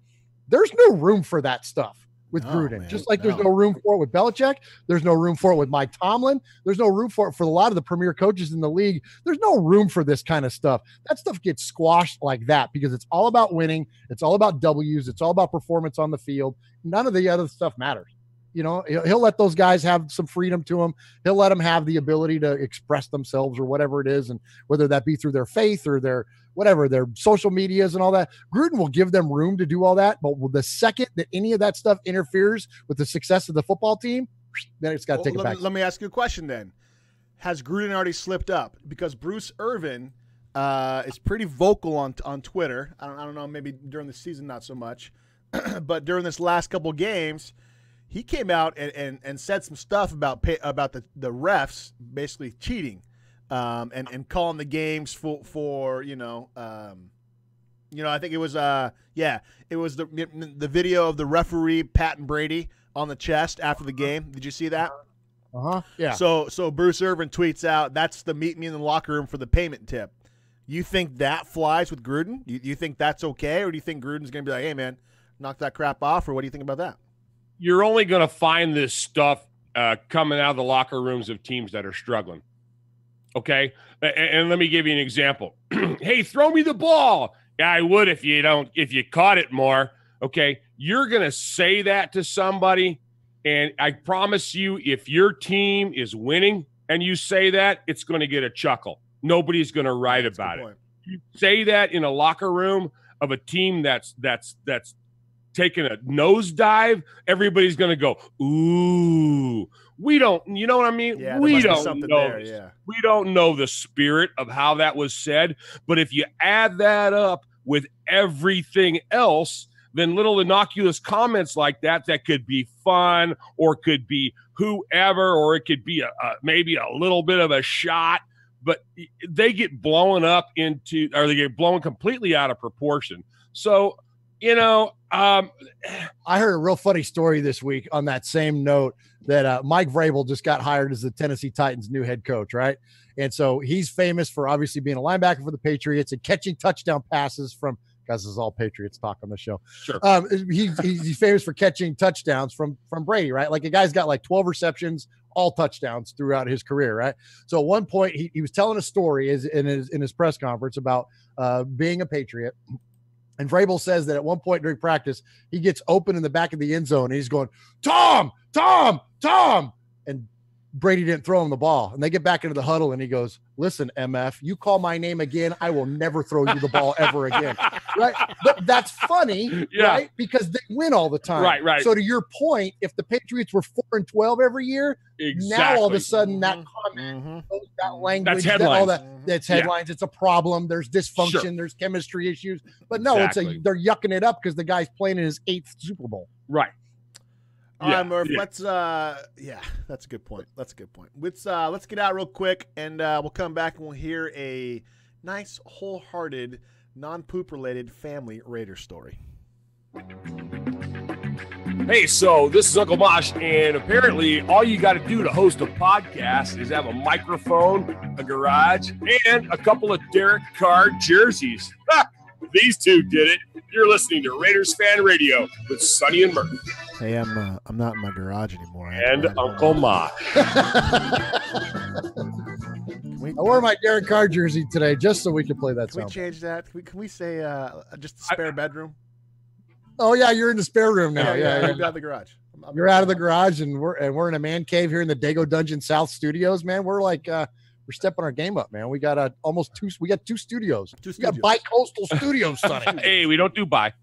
there's no room for that stuff with Gruden. Man, just like there's no room for it with Belichick. There's no room for it with Mike Tomlin. There's no room for it for a lot of the premier coaches in the league. There's no room for this kind of stuff. That stuff gets squashed like that because it's all about winning. It's all about W's. It's all about performance on the field. None of the other stuff matters. He'll let those guys have some freedom to them. He'll let them have the ability to express themselves or whatever it is. And whether that be through their faith or their social medias and all that, Gruden will give them room to do all that. But the second that any of that stuff interferes with the success of the football team, then it's got to take it back. Let me ask you a question then. Has Gruden already slipped up? Because Bruce Irvin is pretty vocal on Twitter. I don't know, maybe during the season not so much. But during this last couple games, he came out and said some stuff about the refs basically cheating, and calling the games for I think it was it was the video of the referee patting Brady on the chest after the game. Did you see that? Yeah. So Bruce Irvin tweets out, "That's the meet me in the locker room for the payment tip." You think that flies with Gruden? You think that's okay, or do you think Gruden's going to be like, "Hey man, knock that crap off," or what do you think about that? You're only going to find this stuff coming out of the locker rooms of teams that are struggling. Okay. And let me give you an example. Hey, throw me the ball. Yeah, I would if you caught it more. Okay. You're going to say that to somebody. And I promise you, if your team is winning and you say that, it's going to get a chuckle. Nobody's going to write about it. You say that in a locker room of a team that's taking a nosedive, everybody's going to go, ooh, we don't, you know what I mean? Yeah, we don't know. There, yeah. We don't know the spirit of how that was said. But if you add that up with everything else, then little innocuous comments like that could be fun, or could be whoever, or it could be maybe a little bit of a shot, but they get blown up into, or they get blown completely out of proportion. So, I heard a real funny story this week on that same note that Mike Vrabel just got hired as the Tennessee Titans' new head coach, right? And so he's famous for obviously being a linebacker for the Patriots and catching touchdown passes from, guys, this is all Patriots talk on the show. Sure. He's famous for catching touchdowns from Brady, right? Like a guy's got like 12 receptions, all touchdowns throughout his career, right? So at one point he was telling a story in his press conference about being a Patriot. And Vrabel says that at one point during practice, he gets open in the back of the end zone and he's going, Tom. And Brady didn't throw him the ball. And they get back into the huddle and he goes, listen, MF, you call my name again, I will never throw you the ball ever again. Right. But that's funny, right? Because they win all the time. Right. So to your point, if the Patriots were 4-12 every year, now all of a sudden that comment, that language, that's headlines. That's headlines. It's a problem. There's dysfunction. There's chemistry issues. But no, they're yucking it up because the guy's playing in his 8th Super Bowl. Right. All right, Murph. Let's that's a good point. Let's get out real quick, and we'll come back and we'll hear a nice, wholehearted, non-poop related family Raider story. Hey, so this is Uncle Mosh, and apparently all you got to do to host a podcast is have a microphone, a garage, and a couple of Derek Carr jerseys. These two did it. You're listening to Raiders Fan Radio with Sonny and Murph. Hey, I'm not in my garage anymore. And Uncle Mosh. I wore my Derek Carr jersey today just so we could play that song. Can we change that? Can we say just a spare bedroom? Oh yeah, you're in the spare room now. Yeah. Out of the garage. You're out of the garage, and we're in a man cave here in the Dago Dungeon South Studios. Man, we're like we're stepping our game up, man. We got almost two. We got 2 studios. We got bi-coastal studios, Sonny. Hey, we don't do bi.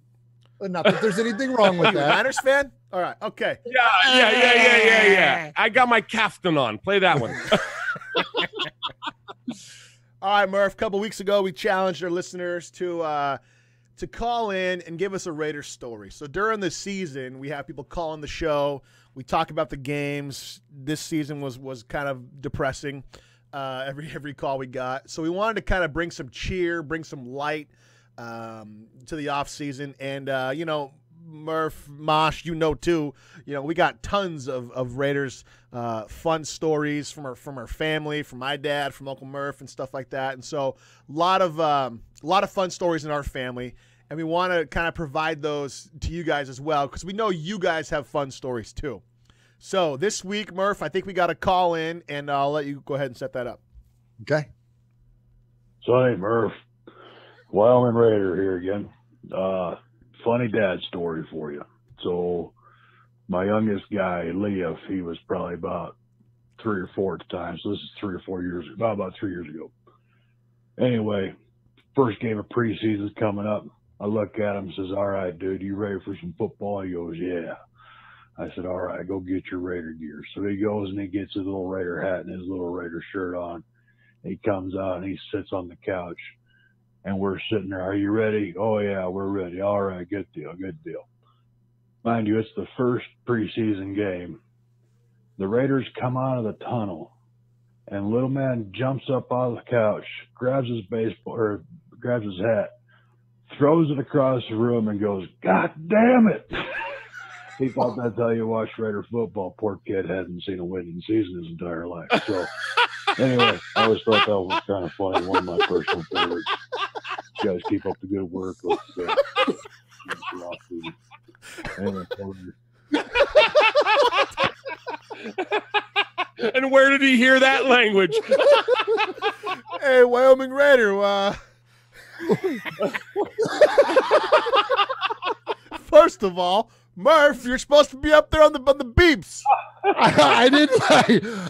Not that there's anything wrong with that. Niners fan? All right. Okay. Yeah. I got my kaftan on. Play that one. All right, Murph. A couple weeks ago, we challenged our listeners to call in and give us a Raiders story. So during the season, we have people call on the show. We talk about the games. This season was kind of depressing. Every call we got. So we wanted to kind of bring some cheer, bring some light to the off season. And, Murph, Mosh, too, we got tons of Raiders fun stories from our family, from my dad, from Uncle Murph and stuff like that. And so a lot of fun stories in our family. And we want to kind of provide those to you guys as well, because we know you guys have fun stories too. So this week, Murph, I think we got a call in, and I'll let you go ahead and set that up. Okay. Sonny, Murph, Wyoming Raider here again. Funny dad story for you. So my youngest guy, Leah, he was probably about 3 or 4 at the time. So this is 3 or 4 years, about 3 years ago. Anyway, first game of preseason's coming up. I look at him and says, all right, dude, you ready for some football? He goes, yeah. I said, all right, go get your Raider gear. So he goes and he gets his little Raider hat and his little Raider shirt on. He comes out and he sits on the couch, and we're sitting there. Are you ready? Oh, yeah, we're ready. All right, good deal. Mind you, it's the first preseason game. The Raiders come out of the tunnel, and little man jumps up out of the couch, grabs his hat, throws it across the room, and goes, God damn it. He thought that's how you watch Raider football. Poor kid hadn't seen a winning season his entire life. So, anyway, I always thought that was kind of funny. One of my personal favorites. You guys keep up the good work. And where did he hear that language? Hey, Wyoming Raider. First of all, Murph, you're supposed to be up there on the beeps. I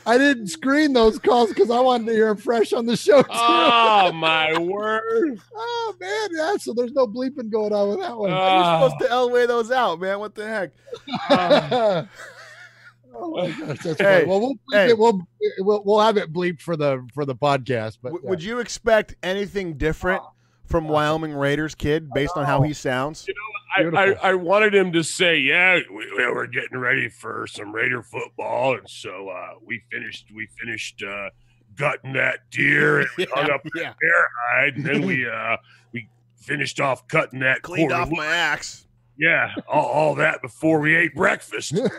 didn't screen those calls because I wanted to hear him fresh on the show too. Oh my word! Oh man, yeah. So there's no bleeping going on with that one. You're supposed to Elway those out, man. What the heck? Oh my gosh, that's funny. Well, we'll have it bleeped for the podcast. But would you expect anything different from Wyoming Raiders kid based on how he sounds? I wanted him to say, yeah, we're getting ready for some Raider football, and so we finished gutting that deer and we hung up that bear hide, and then we finished off cutting that cleaned off my axe. Yeah, all that before we ate breakfast. It was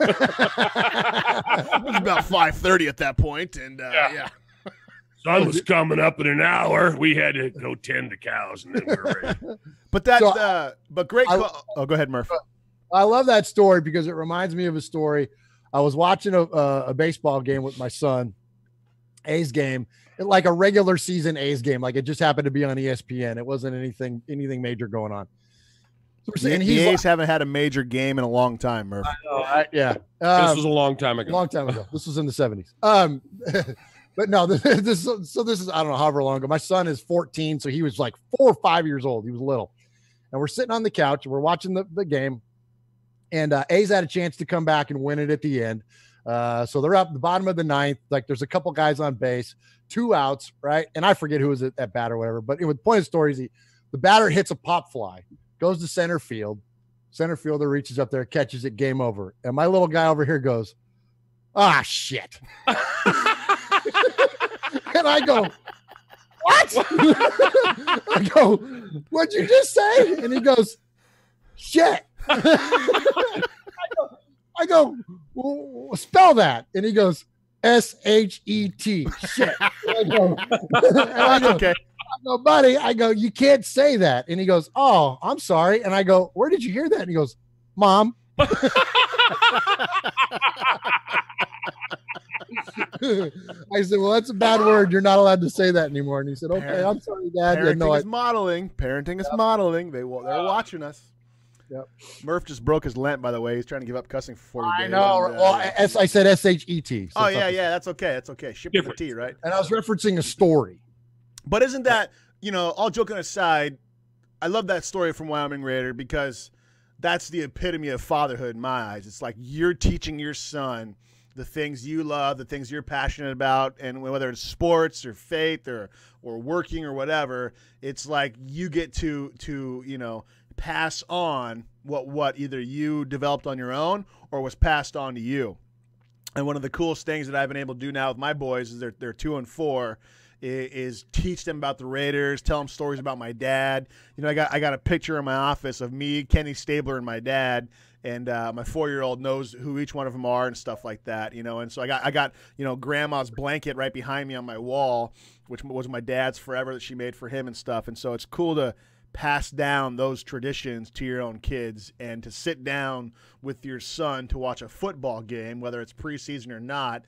about 5:30 at that point, and yeah. Sun was coming up in an hour. We had to go tend the cows, and then we were ready. But but great call. Oh, go ahead, Murph. I love that story because it reminds me of a story. I was watching a baseball game with my son, A's game, like a regular season A's game. Like it just happened to be on ESPN. It wasn't anything major going on. The A's haven't had a major game in a long time, Murph. Yeah. This was a long time ago. Long time ago. This was in the 70s. But no, this is, I don't know, however long ago. My son is 14, so he was like 4 or 5 years old. He was little. And we're sitting on the couch, and we're watching the game. And A's had a chance to come back and win it at the end. So they're up the bottom of the ninth. Like, there's a couple guys on base, 2 outs, right? And I forget who was at bat or whatever. But the point of the story is the batter hits a pop fly, goes to center field. Center fielder reaches up there, catches it, game over. And my little guy over here goes, "Ah, shit." And I go, "What?" I go, "What'd you just say?" And he goes, "Shit." I go, "Well, spell that." And he goes, S-H-E-T. Shit. I go, Okay. I go, "Buddy," I go, "you can't say that." And he goes, "Oh, I'm sorry." And I go, "Where did you hear that?" And he goes, "Mom." I said, "Well, that's a bad word. You're not allowed to say that anymore." And he said, "Okay, I'm sorry, Dad." Parenting is modeling. Parenting is modeling. They're watching us. Yep. Murph just broke his Lent, by the way. He's trying to give up cussing for 40 days. I know. And, Well, I said S-H-E-T. So yeah. That's okay. That's okay. Ship with the T, right? And I was referencing a story. But isn't that, all joking aside, I love that story from Wyoming Raider because that's the epitome of fatherhood in my eyes. It's like you're teaching your son the things you love, the things you're passionate about, and whether it's sports or faith or working or whatever, it's like you get to pass on what either you developed on your own or was passed on to you. And one of the coolest things that I've been able to do now with my boys is they're 2 and 4 is teach them about the Raiders, tell them stories about my dad. I got a picture in my office of me, Kenny Stabler, and my dad. And my 4-year-old knows who each one of them are and stuff like that, And so I got Grandma's blanket right behind me on my wall, which was my dad's forever that she made for him and stuff. And so it's cool to pass down those traditions to your own kids and to sit down with your son to watch a football game, whether it's preseason or not.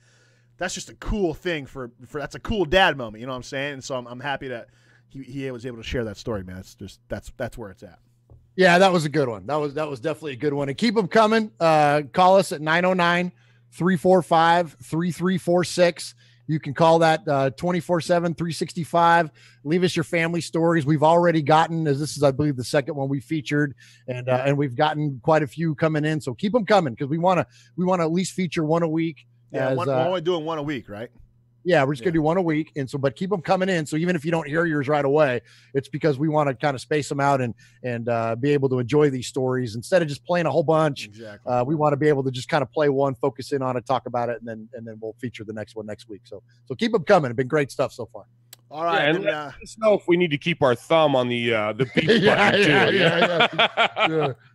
That's just a cool thing for that's a cool dad moment. You know what I'm saying? And so I'm happy that he was able to share that story, man. It's just that's where it's at. Yeah, that was a good one. That was definitely a good one. And keep them coming. Call us at 909-345-3346. You can call that 24/7, 365. Leave us your family stories. We've already gotten, as this is, I believe, the second one we featured, and we've gotten quite a few coming in. So keep them coming because we want to at least feature one a week. Yeah, we're only doing one a week, right? Yeah, we're just gonna do one a week, and so, but keep them coming in. So even if you don't hear yours right away, it's because we want to kind of space them out and be able to enjoy these stories instead of just playing a whole bunch. Exactly. We want to be able to just kind of play one, focus in on it, talk about it, and then we'll feature the next one next week. So keep them coming. It's been great stuff so far. All right, and let us know if we need to keep our thumb on the beat button too. Yeah.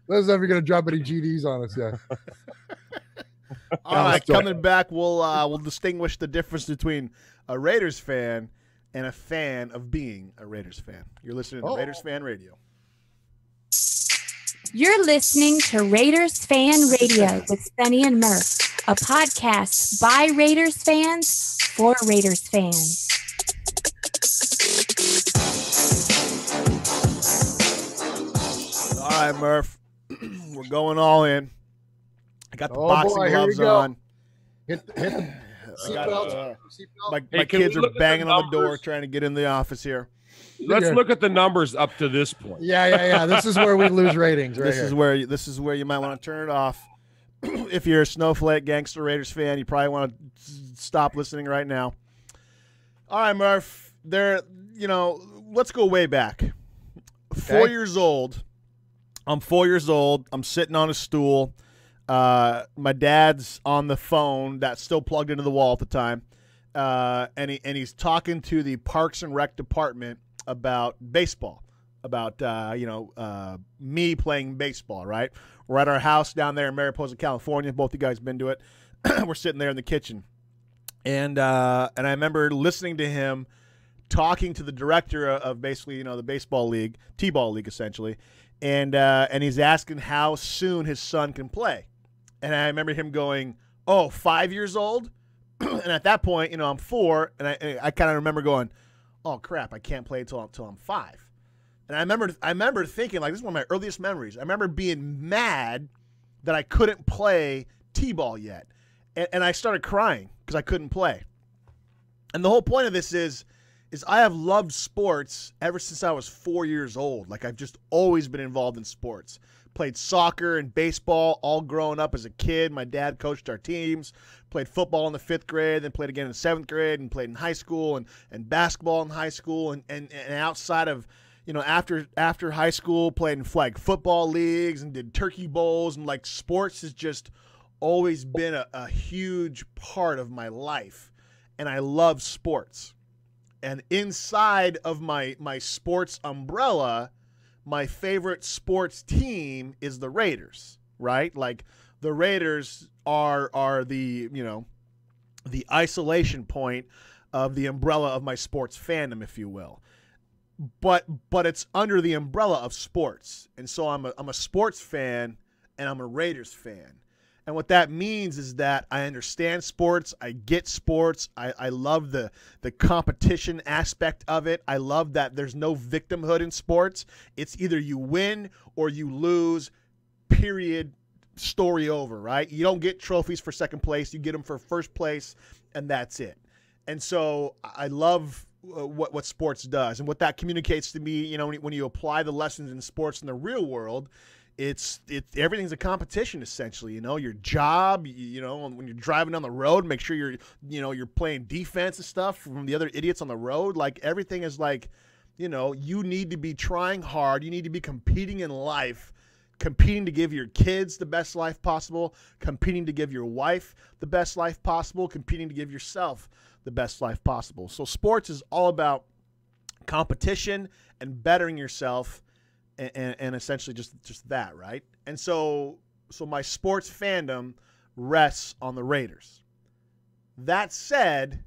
Let us know if you're gonna drop any GDs on us. Yeah. All right, coming back, we'll distinguish the difference between a Raiders fan and a fan of being a Raiders fan. You're listening to Raiders Fan Radio. You're listening to Raiders Fan Radio with Sonny and Murph, a podcast by Raiders fans for Raiders fans. All right, Murph, we're going all in. I got the boxing gloves on. Hit the seatbelt. My kids are banging on the door trying to get in the office here. Let's look at the numbers up to this point. Yeah. This is where we lose ratings. Right. This is where you might want to turn it off. If you're a snowflake gangster Raiders fan, you probably want to stop listening right now. All right, Murph. Let's go way back. Okay. 4 years old. I'm 4 years old. I'm sitting on a stool. My dad's on the phone that's still plugged into the wall at the time, and he's talking to the Parks and Rec department about baseball, about me playing baseball. Right, we're at our house down there in Mariposa, California. Both you guys been to it. We're sitting there in the kitchen, and I remember listening to him talking to the director of basically the baseball league, T-ball league essentially, and he's asking how soon his son can play. And I remember him going, 5 years old? And at that point, I'm 4, and I kind of remember going, oh, crap, I can't play until I'm 5. And I remember thinking, like, this is one of my earliest memories. I remember being mad that I couldn't play T-ball yet. And I started crying because I couldn't play. And the whole point of this is I have loved sports ever since I was 4 years old. Like, I've just always been involved in sports. Played soccer and baseball all growing up as a kid. My dad coached our teams. Played football in the 5th grade, then played again in 7th grade, and played in high school and basketball in high school. And outside of, after high school, played in flag football leagues and did turkey bowls. And, like, sports has just always been a huge part of my life. And I love sports. And inside of my sports umbrella, my favorite sports team is the Raiders, right? Like, the Raiders are the, the isolation point of the umbrella of my sports fandom, if you will. But it's under the umbrella of sports. And so I'm a sports fan and I'm a Raiders fan. And what that means is that I understand sports. I get sports. I love the competition aspect of it. I love that there's no victimhood in sports. It's either you win or you lose, period, story over, right? You don't get trophies for second place. You get them for first place, and that's it. And so I love what sports does. And what that communicates to me, when you apply the lessons in sports in the real world, it's everything's a competition, essentially. Your job, when you're driving down the road, make sure you're playing defense and stuff from the other idiots on the road. Like, everything is like, you need to be trying hard. You need to be competing in life, competing to give your kids the best life possible, competing to give your wife the best life possible, competing to give yourself the best life possible. So sports is all about competition and bettering yourself. And essentially just that, right? And so my sports fandom rests on the Raiders. That said,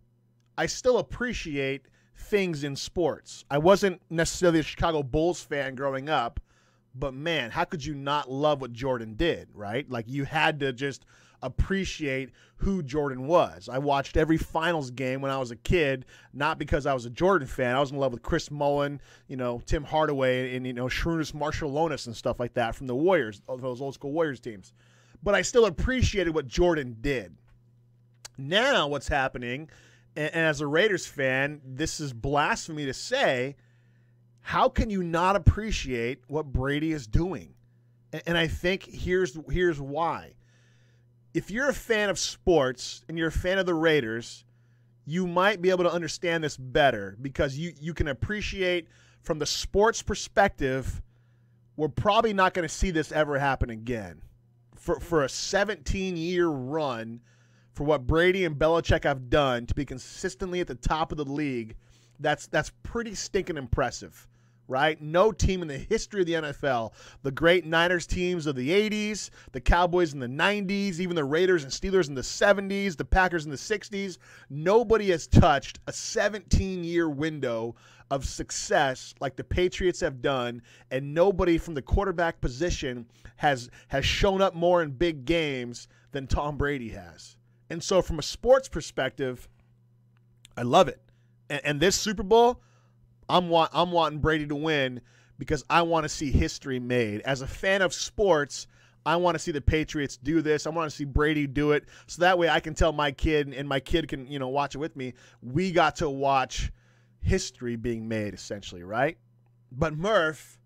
I still appreciate things in sports. I wasn't necessarily a Chicago Bulls fan growing up, but man, how could you not love what Jordan did, right? Like, you had to just appreciate who Jordan was. I watched every finals game when I was a kid, not because I was a Jordan fan. I was in love with Chris Mullin, Tim Hardaway, and Shrewdness Marshallonis and stuff like that from the Warriors, those old school Warriors teams. But I still appreciated what Jordan did. Now what's happening, and as a Raiders fan, this is blasphemy to say, how can you not appreciate what Brady is doing? And I think here's why. If you're a fan of sports and you're a fan of the Raiders, you might be able to understand this better because you can appreciate from the sports perspective, we're probably not going to see this ever happen again. For a 17-year run, for what Brady and Belichick have done to be consistently at the top of the league, that's pretty stinking impressive. Right? No team in the history of the NFL, the great Niners teams of the 80s, the Cowboys in the 90s, even the Raiders and Steelers in the 70s, the Packers in the 60s, nobody has touched a 17-year window of success like the Patriots have done, and nobody from the quarterback position has shown up more in big games than Tom Brady has. And so from a sports perspective, I love it. And this Super Bowl, I'm wanting Brady to win because I want to see history made. As a fan of sports, I want to see the Patriots do this. I want to see Brady do it so that way I can tell my kid, and my kid can, watch it with me. We got to watch history being made, essentially, right? But Murph,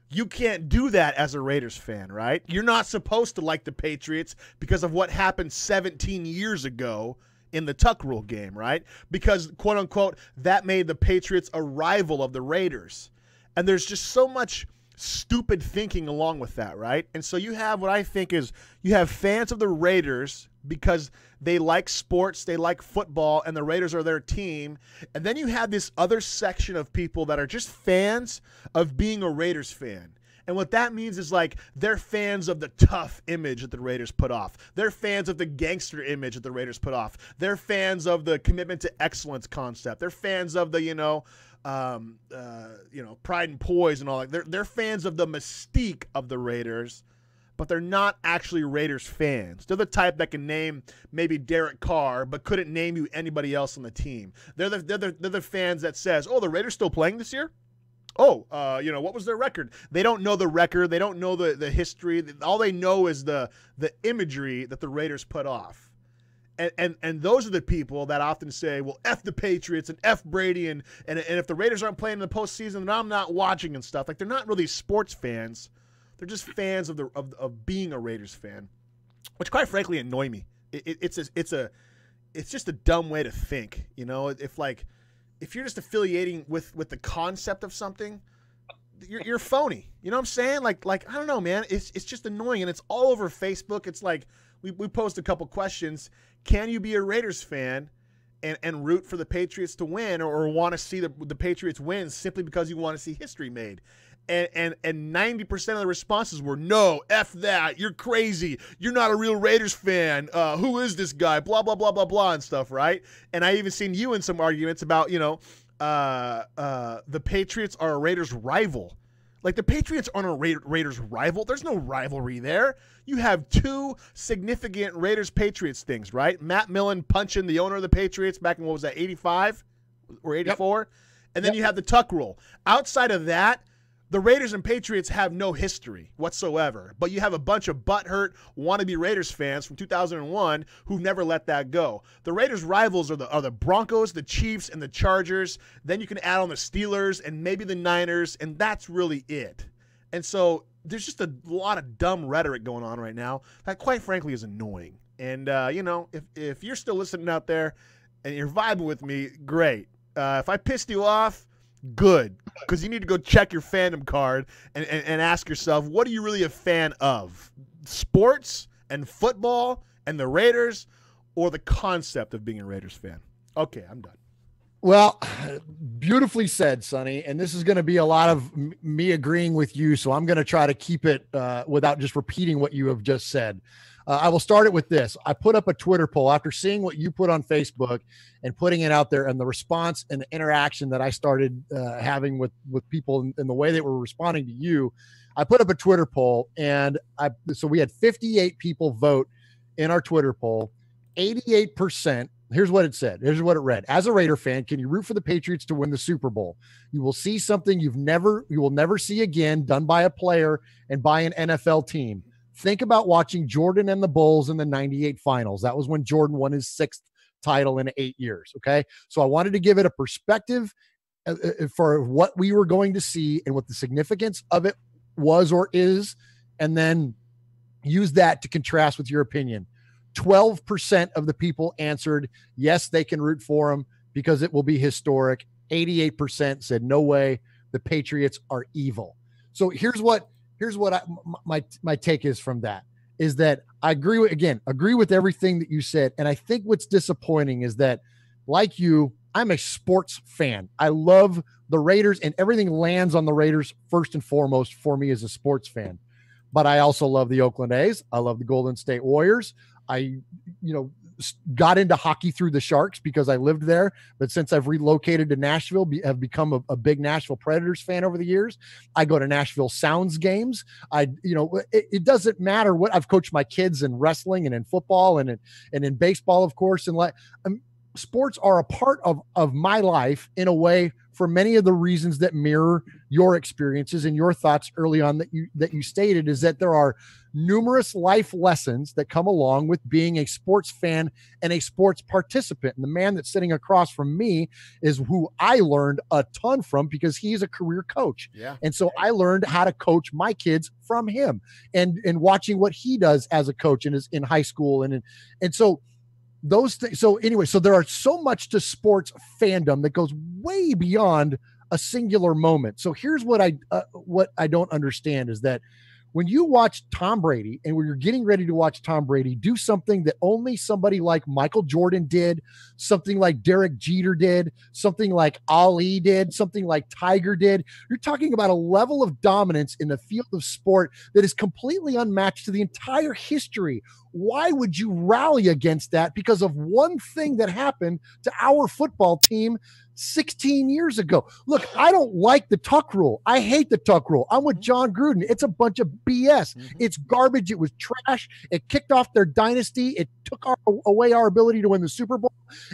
you can't do that as a Raiders fan, right? You're not supposed to like the Patriots because of what happened 17 years ago in the Tuck Rule game, right? Because, quote unquote, that made the Patriots a rival of the Raiders. And there's just so much stupid thinking along with that, right? And so you have what I think is you have fans of the Raiders because they like sports, they like football, and the Raiders are their team. And then you have this other section of people that are just fans of being a Raiders fan. And what that means is, like, they're fans of the tough image that the Raiders put off. They're fans of the gangster image that the Raiders put off. They're fans of the commitment to excellence concept. They're fans of the, pride and poise and all that. They're fans of the mystique of the Raiders, but they're not actually Raiders fans. They're the type that can name maybe Derek Carr, but couldn't name you anybody else on the team. They're the fans that says, oh, the Raiders still playing this year? what was their record? They don't know the record. They don't know the history. All they know is the imagery that the Raiders put off. And those are the people that often say, well, F the Patriots and F Brady, and if the Raiders aren't playing in the postseason, then I'm not watching and stuff. Like, they're not really sports fans. They're just fans of being a Raiders fan, which quite frankly annoy me. It's just a dumb way to think. If you're just affiliating with the concept of something, you're phony. You know what I'm saying? Like I don't know, man. It's just annoying, and it's all over Facebook. It's like we posed a couple questions. Can you be a Raiders fan and root for the Patriots to win, or want to see the Patriots win simply because you want to see history made? And 90% of the responses were, no, F that, you're crazy, you're not a real Raiders fan, who is this guy, blah, blah, blah, blah, blah, and stuff, right? And I even seen you in some arguments about, the Patriots are a Raiders rival. Like, the Patriots aren't a Raiders rival. There's no rivalry there. You have two significant Raiders-Patriots things, right? Matt Millen punching the owner of the Patriots back in, what was that, 85 or 84? Yep. And then you have the Tuck rule. Outside of that, the Raiders and Patriots have no history whatsoever, but you have a bunch of butthurt, wannabe Raiders fans from 2001 who've never let that go. The Raiders' rivals are the Broncos, the Chiefs, and the Chargers. Then you can add on the Steelers and maybe the Niners, and that's really it. And so there's just a lot of dumb rhetoric going on right now that, quite frankly, is annoying. And, if you're still listening out there and you're vibing with me, great. If I pissed you off, good, because you need to go check your fandom card and ask yourself, what are you really a fan of? Sports and football and the Raiders, or the concept of being a Raiders fan? Okay, I'm done. Well, beautifully said, Sonny. And this is going to be a lot of me agreeing with you, so I'm going to try to keep it without just repeating what you have just said. I will start it with this. I put up a Twitter poll after seeing what you put on Facebook and putting it out there, and the response and the interaction that I started having with people and the way they were responding to you. I put up a Twitter poll, and so we had 58 people vote in our Twitter poll. 88%. Here's what it said. Here's what it read. As a Raider fan, can you root for the Patriots to win the Super Bowl? You will see something you will never see again, done by a player and by an NFL team. Think about watching Jordan and the Bulls in the 98 finals. That was when Jordan won his 6th title in 8 years. Okay. So I wanted to give it a perspective for what we were going to see and what the significance of it was or is, and then use that to contrast with your opinion. 12% of the people answered, yes, they can root for them because it will be historic. 88% said, no way, the Patriots are evil. So here's what my take is from that, is that I agree with everything that you said. And I think what's disappointing is that, like you, I'm a sports fan. I love the Raiders, and everything lands on the Raiders first and foremost for me as a sports fan. But I also love the Oakland A's. I love the Golden State Warriors. I, got into hockey through the Sharks because I lived there. But since I've relocated to Nashville, have become a big Nashville Predators fan over the years. I go to Nashville Sounds games. It doesn't matter what I've coached my kids in wrestling and in football and in baseball, of course. And sports are a part of my life in a way, for many of the reasons that mirror your experiences and your thoughts early on that you stated, is that there are numerous life lessons that come along with being a sports fan and a sports participant. And the man that's sitting across from me is who I learned a ton from, because he's a career coach. Yeah. And so I learned how to coach my kids from him and watching what he does as a coach and is in high school. And so those things. So anyway, so there are so much to sports fandom that goes way beyond a singular moment. So here's what I don't understand is that when you watch Tom Brady, and when you're getting ready to watch Tom Brady do something that only somebody like Michael Jordan did, something like Derek Jeter did, something like Ali did, something like Tiger did, you're talking about a level of dominance in the field of sport that is completely unmatched to the entire history. Why would you rally against that because of one thing that happened to our football team 16 years ago? Look, I don't like the Tuck rule. I hate the Tuck rule. I'm with John Gruden. It's a bunch of BS. It's garbage. It was trash. It kicked off their dynasty. It took away our ability to win the Super Bowl.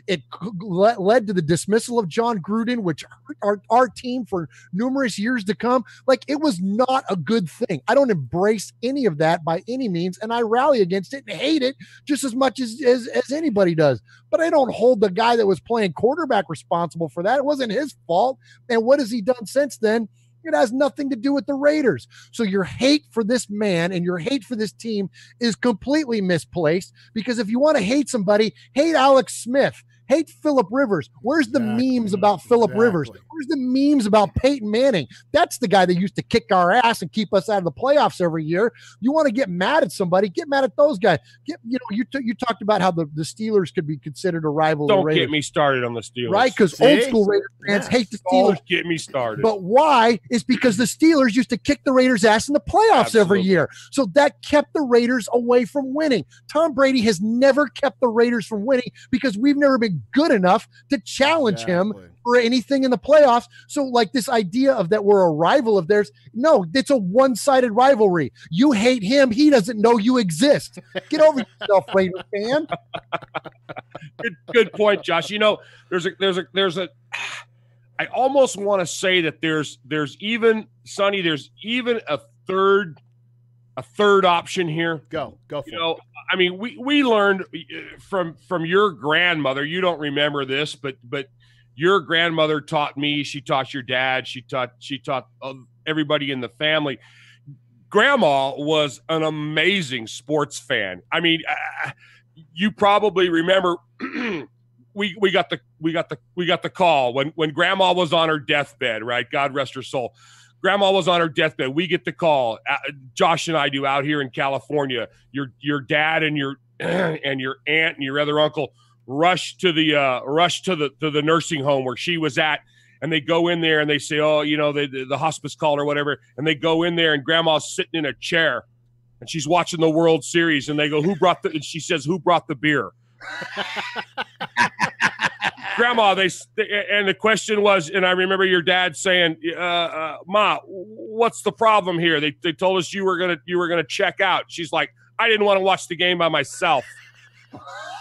It led to the dismissal of John Gruden, which hurt our team for numerous years to come. Like, it was not a good thing. I don't embrace any of that by any means, and I rally against it and hate it just as much as anybody does. But I don't hold the guy that was playing quarterback responsible for that. It wasn't his fault. And what has he done since then? It has nothing to do with the Raiders. So your hate for this man and your hate for this team is completely misplaced, because if you want to hate somebody, hate Alex Smith. Hate Phillip Rivers. Where's the memes about Phillip Rivers? Where's the memes about Peyton Manning? That's the guy that used to kick our ass and keep us out of the playoffs every year. You want to get mad at somebody, get mad at those guys. You talked about how the Steelers could be considered a rival. Don't get me started on the Steelers. Right? Because old school Raiders fans hate the Steelers. Don't get me started. But why? Is because the Steelers used to kick the Raiders' ass in the playoffs every year. So that kept the Raiders away from winning. Tom Brady has never kept the Raiders from winning because we've never been good enough to challenge him for anything in the playoffs. So like this idea of that we're a rival of theirs, no, it's a one-sided rivalry. You hate him, he doesn't know you exist. Get over yourself, Raider fan. Good point, Josh. You know, there's a I almost want to say that there's even Sonny, there's even a third option here. Go for it. I mean, we learned from your grandmother. You don't remember this, but your grandmother taught me. She taught your dad. She taught everybody in the family. Grandma was an amazing sports fan. I mean, you probably remember we got the call when Grandma was on her deathbed. Right? God rest her soul. Grandma was on her deathbed. We get the call. Josh and I do out here in California. Your dad and your and your aunt and your other uncle rush to the nursing home where she was at, and they go in there and they say, oh, you know, the hospice call or whatever, and they go in there and Grandma's sitting in a chair and she's watching the World Series, and they go, and she says, who brought the beer? Grandma, and the question was, and I remember your dad saying, Ma, what's the problem here? They told us you were gonna check out. She's like, I didn't want to watch the game by myself.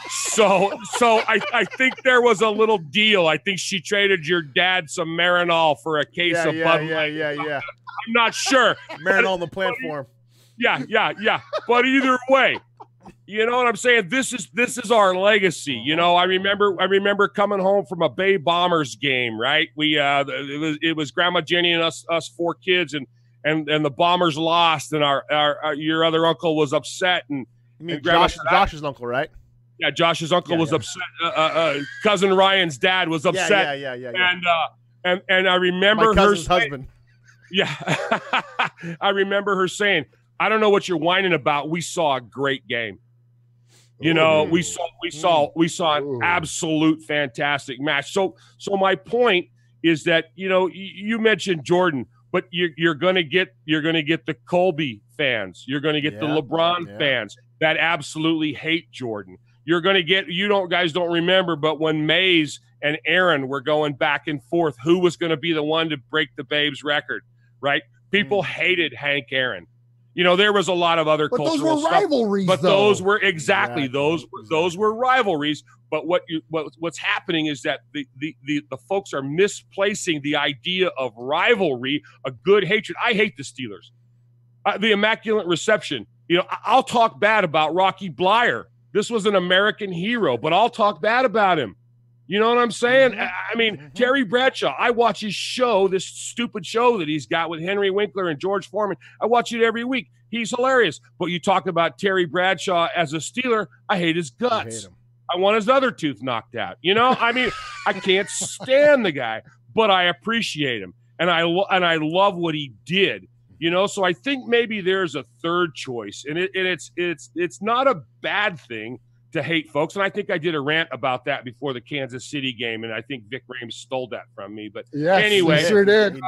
So I think there was a little deal. I think she traded your dad some Marinol for a case of Bud Light. Yeah. I'm not sure. Marinol on the platform. Yeah. But either way, you know what I'm saying? This is our legacy. You know, I remember coming home from a Bay Bombers game, right? It was Grandma Jenny and us four kids, and the Bombers lost, and our your other uncle was upset, and you mean Josh's uncle, right? Yeah, Josh's uncle was upset. Cousin Ryan's dad was upset. Yeah. And I remember my cousin's husband. Yeah, I remember her saying, I don't know what you're whining about. We saw a great game. You know, we saw an absolute fantastic match. So my point is that, you know, you mentioned Jordan, but you're going to get the Colby fans. You're going to get the LeBron fans that absolutely hate Jordan. You're going to get, guys don't remember, but when Mays and Aaron were going back and forth, who was going to be the one to break the Babes record, right? People hated Hank Aaron. You know, there was a lot of other cultural those were stuff, rivalries. But though. those were those were rivalries. But what's happening is that the folks are misplacing the idea of rivalry, a good hatred. I hate the Steelers, the Immaculate Reception. You know, I'll talk bad about Rocky Blyer. This was an American hero, but I'll talk bad about him. You know what I'm saying? I mean, Terry Bradshaw, I watch his show, this stupid show that he's got with Henry Winkler and George Foreman. I watch it every week. He's hilarious. But you talk about Terry Bradshaw as a Steeler, I hate his guts. I want his other tooth knocked out. You know, I mean, I can't stand the guy, but I appreciate him. And I love what he did. You know, so I think maybe there's a third choice. And it's not a bad thing to hate folks. And I think I did a rant about that before the Kansas City game, and I think Vic Rames stole that from me. But anyway, he sure did.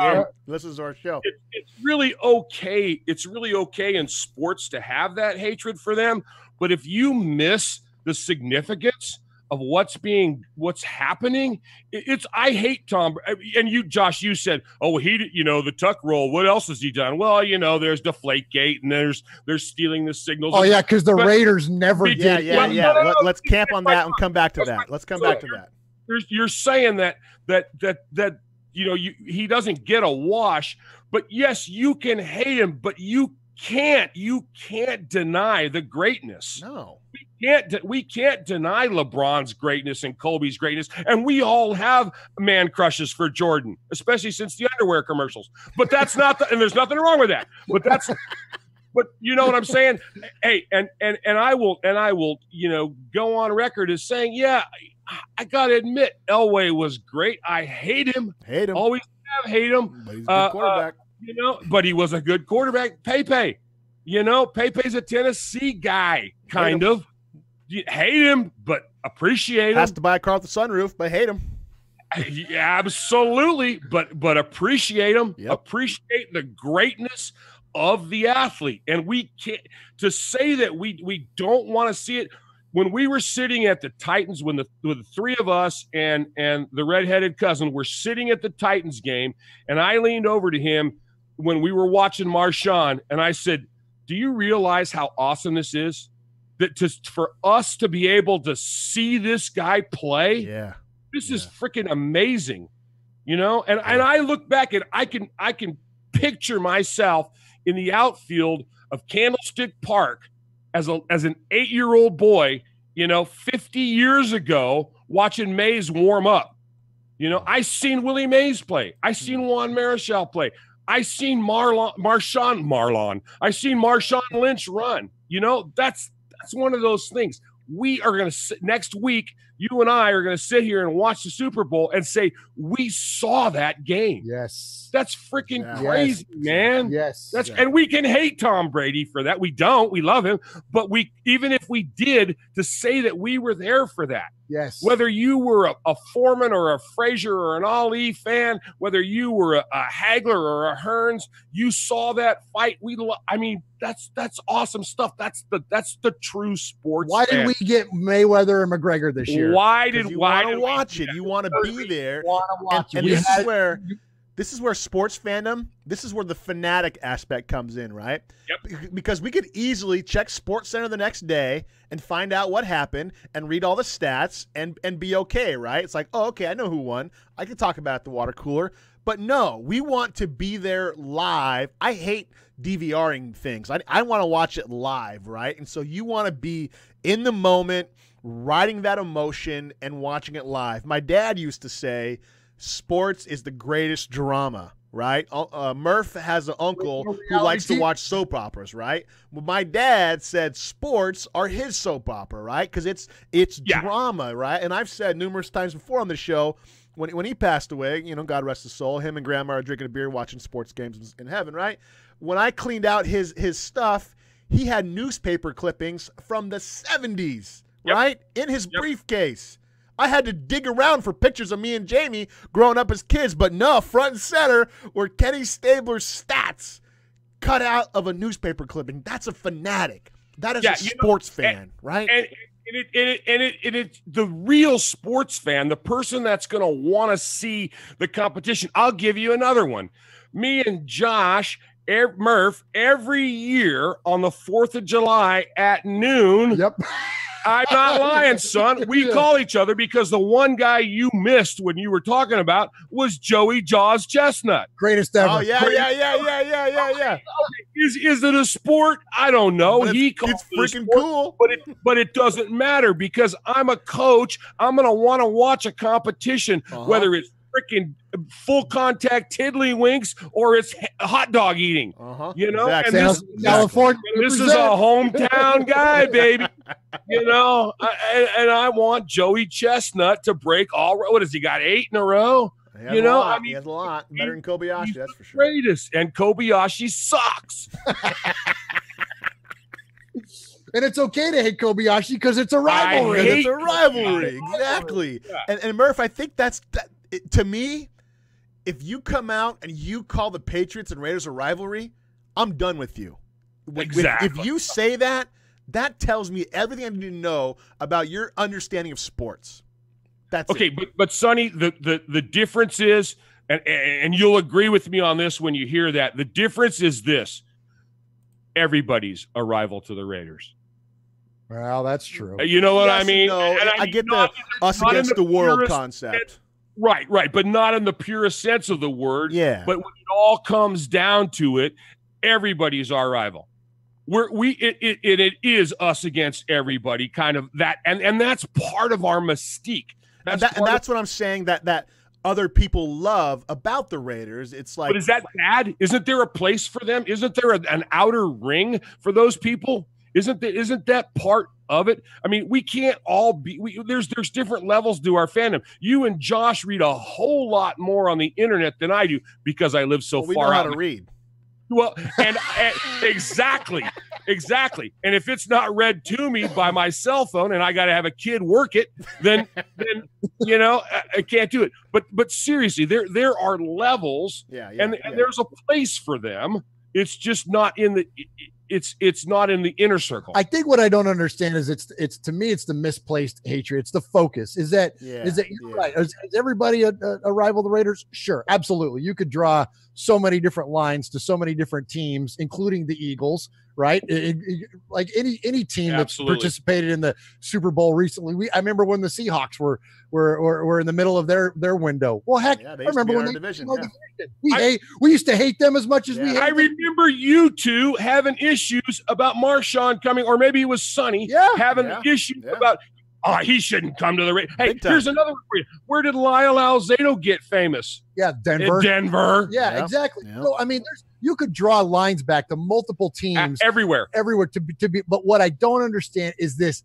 This is our show. It's really okay. It's really okay in sports to have that hatred for them. But if you miss the significance of what's happening. I hate Tom. And you, Josh, you said, oh, the tuck roll. What else has he done? Well, there's Deflategate and there's stealing the signals. Oh yeah, because the Raiders never did. Yeah. Let's camp on that and come back to that. Let's come back to that. You're saying that he doesn't get a wash, but yes, you can hate him, but you can't deny the greatness. No. We can't deny LeBron's greatness and Kobe's greatness, and we all have man crushes for Jordan, especially since the underwear commercials. But that's not and there's nothing wrong with that. But you know what I'm saying? Hey, and I will go on record as saying, yeah, I gotta admit, Elway was great. I hate him. Always have hate him. But he's a good quarterback. But he was a good quarterback. Pepe's a Tennessee guy, kind of. You hate him, but appreciate him. Has to buy a car with a sunroof, but hate him. Yeah, absolutely, but appreciate him. Yep. Appreciate the greatness of the athlete. And we can't to say that we don't want to see it. When we were sitting at the Titans, when the three of us and the redheaded cousin were sitting at the Titans game, and I leaned over to him when we were watching Marshawn, and I said, do you realize how awesome this is? For us to be able to see this guy play, this is freaking amazing, And I look back and I can picture myself in the outfield of Candlestick Park as an 8-year-old boy, 50 years ago, watching Mays warm up. I seen Willie Mays play. I seen Juan Marichal play. I seen Marshawn. I seen Marshawn Lynch run. That's one of those things. We are going to next week. You and I are going to sit here and watch the Super Bowl and say we saw that game. Yes, that's freaking crazy, man. Yes, and we can hate Tom Brady for that. We don't. We love him, but even if we did, to say that we were there for that. Yes. Whether you were a Foreman or a Frazier or an Ali fan, whether you were a Hagler or a Hearns, you saw that fight. That's awesome stuff. That's the true sports. Why did we get Mayweather and McGregor this year? You want to watch it? You want to be there. And this is where sports fandom, this is where the fanatic aspect comes in, right? Yep. Because we could easily check SportsCenter the next day and find out what happened and read all the stats and be okay, right? It's like, oh, okay, I know who won. I can talk about it at the water cooler. But no, we want to be there live. I hate DVRing things. I want to watch it live, right? And so you want to be in the moment, riding that emotion and watching it live. My dad used to say, sports is the greatest drama, right? Murph has an uncle who likes to watch soap operas, right? Well, my dad said sports are his soap opera, right? Because it's drama, right? And I've said numerous times before on the show, when he passed away, God rest his soul, him and Grandma are drinking a beer watching sports games in heaven, right? When I cleaned out his stuff, he had newspaper clippings from the 70s, right? In his briefcase. I had to dig around for pictures of me and Jamie growing up as kids, but no, front and center were Kenny Stabler's stats cut out of a newspaper clipping. That's a fanatic. That is a sports fan, right? And it's the real sports fan, the person that's going to want to see the competition. I'll give you another one. Me and Josh, Murph, every year on the 4th of July at noon. Yep. I'm not lying, son. We call each other because the one guy you missed when you were talking about was Joey Jaws Chestnut. Greatest ever. Oh, yeah. Is it a sport? I don't know. It's freaking cool. But it doesn't matter because I'm a coach. I'm going to want to watch a competition, whether it's freaking full contact tiddlywinks or it's hot dog eating. Exactly. And California. This is a hometown guy, baby. And I want Joey Chestnut to break all. What has he got? 8 in a row? He has a lot. Better than Kobayashi, that's for sure. Greatest, and Kobayashi sucks. And it's okay to hate Kobayashi because it's a rivalry. It's a rivalry, exactly. Yeah. And Murph, I think that's to me. If you come out and you call the Patriots and Raiders a rivalry, I'm done with you. Exactly. If you say that, that tells me everything I need to know about your understanding of sports. That's okay. it. But Sonny, the difference is, and you'll agree with me on this when you hear that. The difference is this: everybody's a rival to the Raiders. Well, that's true. You know what Yes I mean? and no. And I get the us against the world concept. Right, but not in the purest sense of the word. Yeah. But when it all comes down to it, everybody's our rival. It is us against everybody, kind of that, and that's part of our mystique. And that's what I'm saying that other people love about the Raiders. It's like, but is that bad? Isn't there a place for them? Isn't there an outer ring for those people? Isn't that part of it? I mean, we can't all be. There's different levels to our fandom. You and Josh read a whole lot more on the internet than I do because I live so we far know how out. to read. Well, and exactly. And if it's not read to me by my cell phone, and I got to have a kid work it, then I can't do it. But seriously, there are levels, and there's a place for them. It's just not in the. It's not in the inner circle. I think what I don't understand is it's to me it's the misplaced hatred. It's the focus. Is that you're right? Is everybody a rival of the Raiders? Sure, absolutely. You could draw so many different lines to so many different teams, including the Eagles. Right, like any team that's participated in the Super Bowl recently. I remember when the Seahawks were in the middle of their window. Well, heck, I remember when they division. We used to hate them as much as we hate I them. remember you two having issues about Marshawn coming, or maybe it was Sonny having issues about. Oh, he shouldn't come to the Raiders. Hey, here's another one for you. Where did Lyle Alzado get famous? Yeah, Denver. In Denver. Yeah, exactly. Yep. So, I mean, you could draw lines back to multiple teams everywhere to be. But what I don't understand is this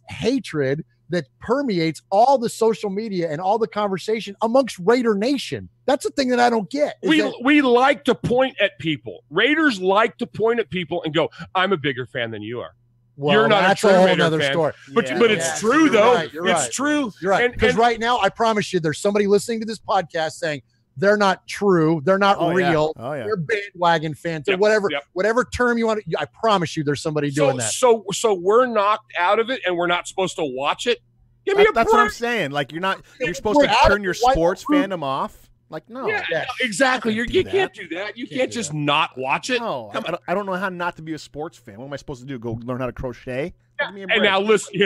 hatred that permeates all the social media and all the conversation amongst Raider Nation. That's the thing that I don't get. We like to point at people. Raiders like to point at people and go, "I'm a bigger fan than you are." Well, you're not that's a whole Raider other fan. story. But it's true, though. You're right. It's true. You're right. Because right now, I promise you, there's somebody listening to this podcast saying they're not true. They're not real. Yeah. Oh, yeah. They're bandwagon fans or whatever term you want to. I promise you, there's somebody doing that. So we're knocked out of it, and we're not supposed to watch it. Give me a break. That's what I'm saying. Like you're supposed to turn your sports fandom off. Like, no. Yeah, exactly. You can't do that. You can't just not watch it. No, I don't know how not to be a sports fan. What am I supposed to do? Go learn how to crochet? And now listen,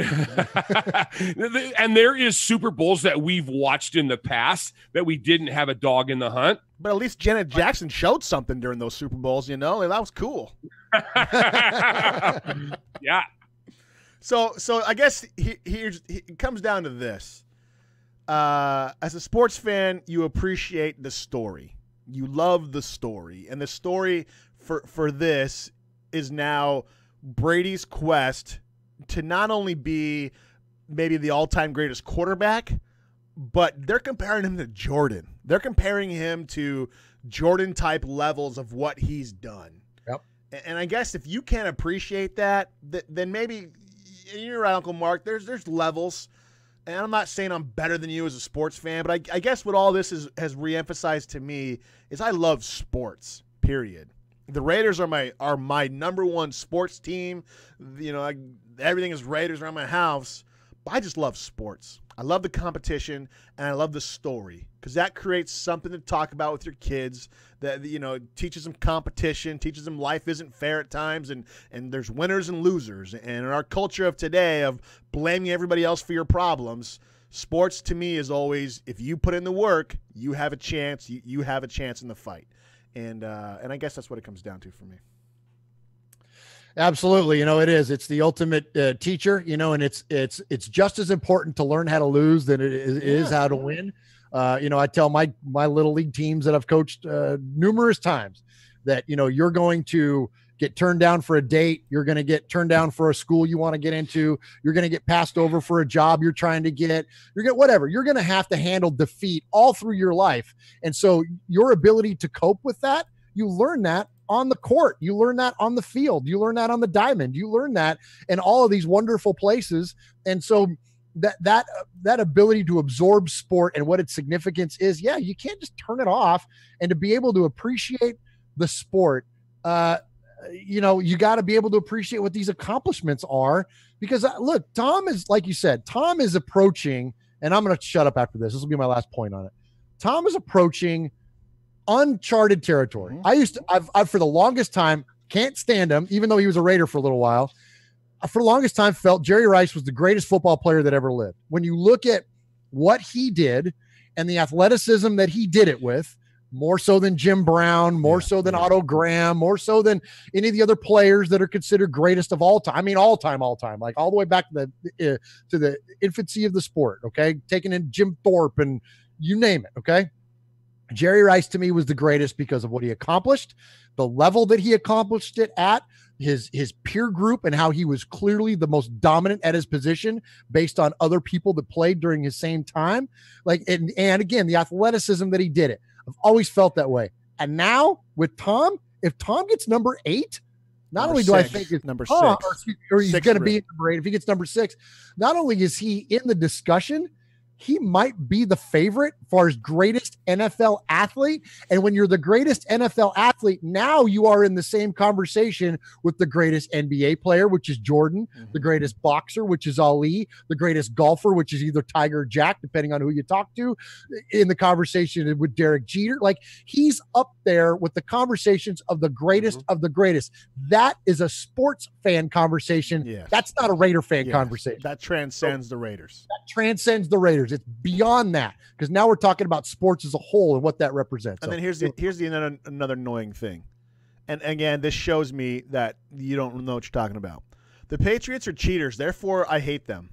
and there is Super Bowls that we've watched in the past that we didn't have a dog in the hunt. But at least Janet Jackson showed something during those Super Bowls, that was cool. Yeah. So I guess it comes down to this. As a sports fan, you appreciate the story. You love the story. And the story for this is now Brady's quest to not only be maybe the all-time greatest quarterback, but they're comparing him to Jordan. They're comparing him to Jordan-type levels of what he's done. Yep. And I guess if you can't appreciate that, then maybe you're right, Uncle Mark. There's levels. And I'm not saying I'm better than you as a sports fan, but I guess what all this has reemphasized to me is I love sports, period. The Raiders are my number one sports team. Everything is Raiders around my house. But I just love sports. I love the competition, and I love the story because that creates something to talk about with your kids that, teaches them competition, teaches them life isn't fair at times, and there's winners and losers. And in our culture of today of blaming everybody else for your problems, sports to me is always, if you put in the work, you have a chance. You have a chance in the fight. And I guess that's what it comes down to for me. Absolutely. It is. It's the ultimate teacher, and it's just as important to learn how to lose than it is how to win. I tell my little league teams that I've coached numerous times that, you're going to get turned down for a date. You're going to get turned down for a school you want to get into. You're going to get passed over for a job you're trying to get. Whatever. You're going to have to handle defeat all through your life. And so your ability to cope with that, you learn that on the court. You learn that on the field. You learn that on the diamond. You learn that in all of these wonderful places. And so that ability to absorb sport and what its significance is, you can't just turn it off. And to be able to appreciate the sport, you got to be able to appreciate what these accomplishments are, because look, Tom is, like you said, Tom is approaching, and I'm going to shut up after this. This will be my last point on it. Tom is approaching uncharted territory. I've for the longest time, can't stand him, even though he was a Raider for a little while. For the longest time, felt Jerry Rice was the greatest football player that ever lived. When you look at what he did and the athleticism that he did it with, more so than Jim Brown, more so than Otto Graham, more so than any of the other players that are considered greatest of all time. I mean, all time, like all the way back to the infancy of the sport. Okay, taking in Jim Thorpe and you name it. Okay, Jerry Rice to me was the greatest because of what he accomplished, the level that he accomplished it at, his peer group, and how he was clearly the most dominant at his position based on other people that played during his same time. Like, and again, the athleticism that he did it. I've always felt that way. And now with Tom, if Tom gets number 8, not only do I think it's number 6, or he's going to be number 8, if he gets number 6, not only is he in the discussion, he might be the favorite for his greatest NFL athlete. And when you're the greatest NFL athlete, now you are in the same conversation with the greatest NBA player, which is Jordan, the greatest boxer, which is Ali, the greatest golfer, which is either Tiger or Jack, depending on who you talk to, in the conversation with Derek Jeter. Like, he's up there with the conversations of the greatest of the greatest. That is a sports fan conversation. Yes. That's not a Raider fan conversation. That transcends the Raiders. That transcends the Raiders. It's beyond that, because now we're talking about sports as a whole and what that represents. And then here's another annoying thing. And again, this shows me that you don't know what you're talking about. The Patriots are cheaters, therefore I hate them.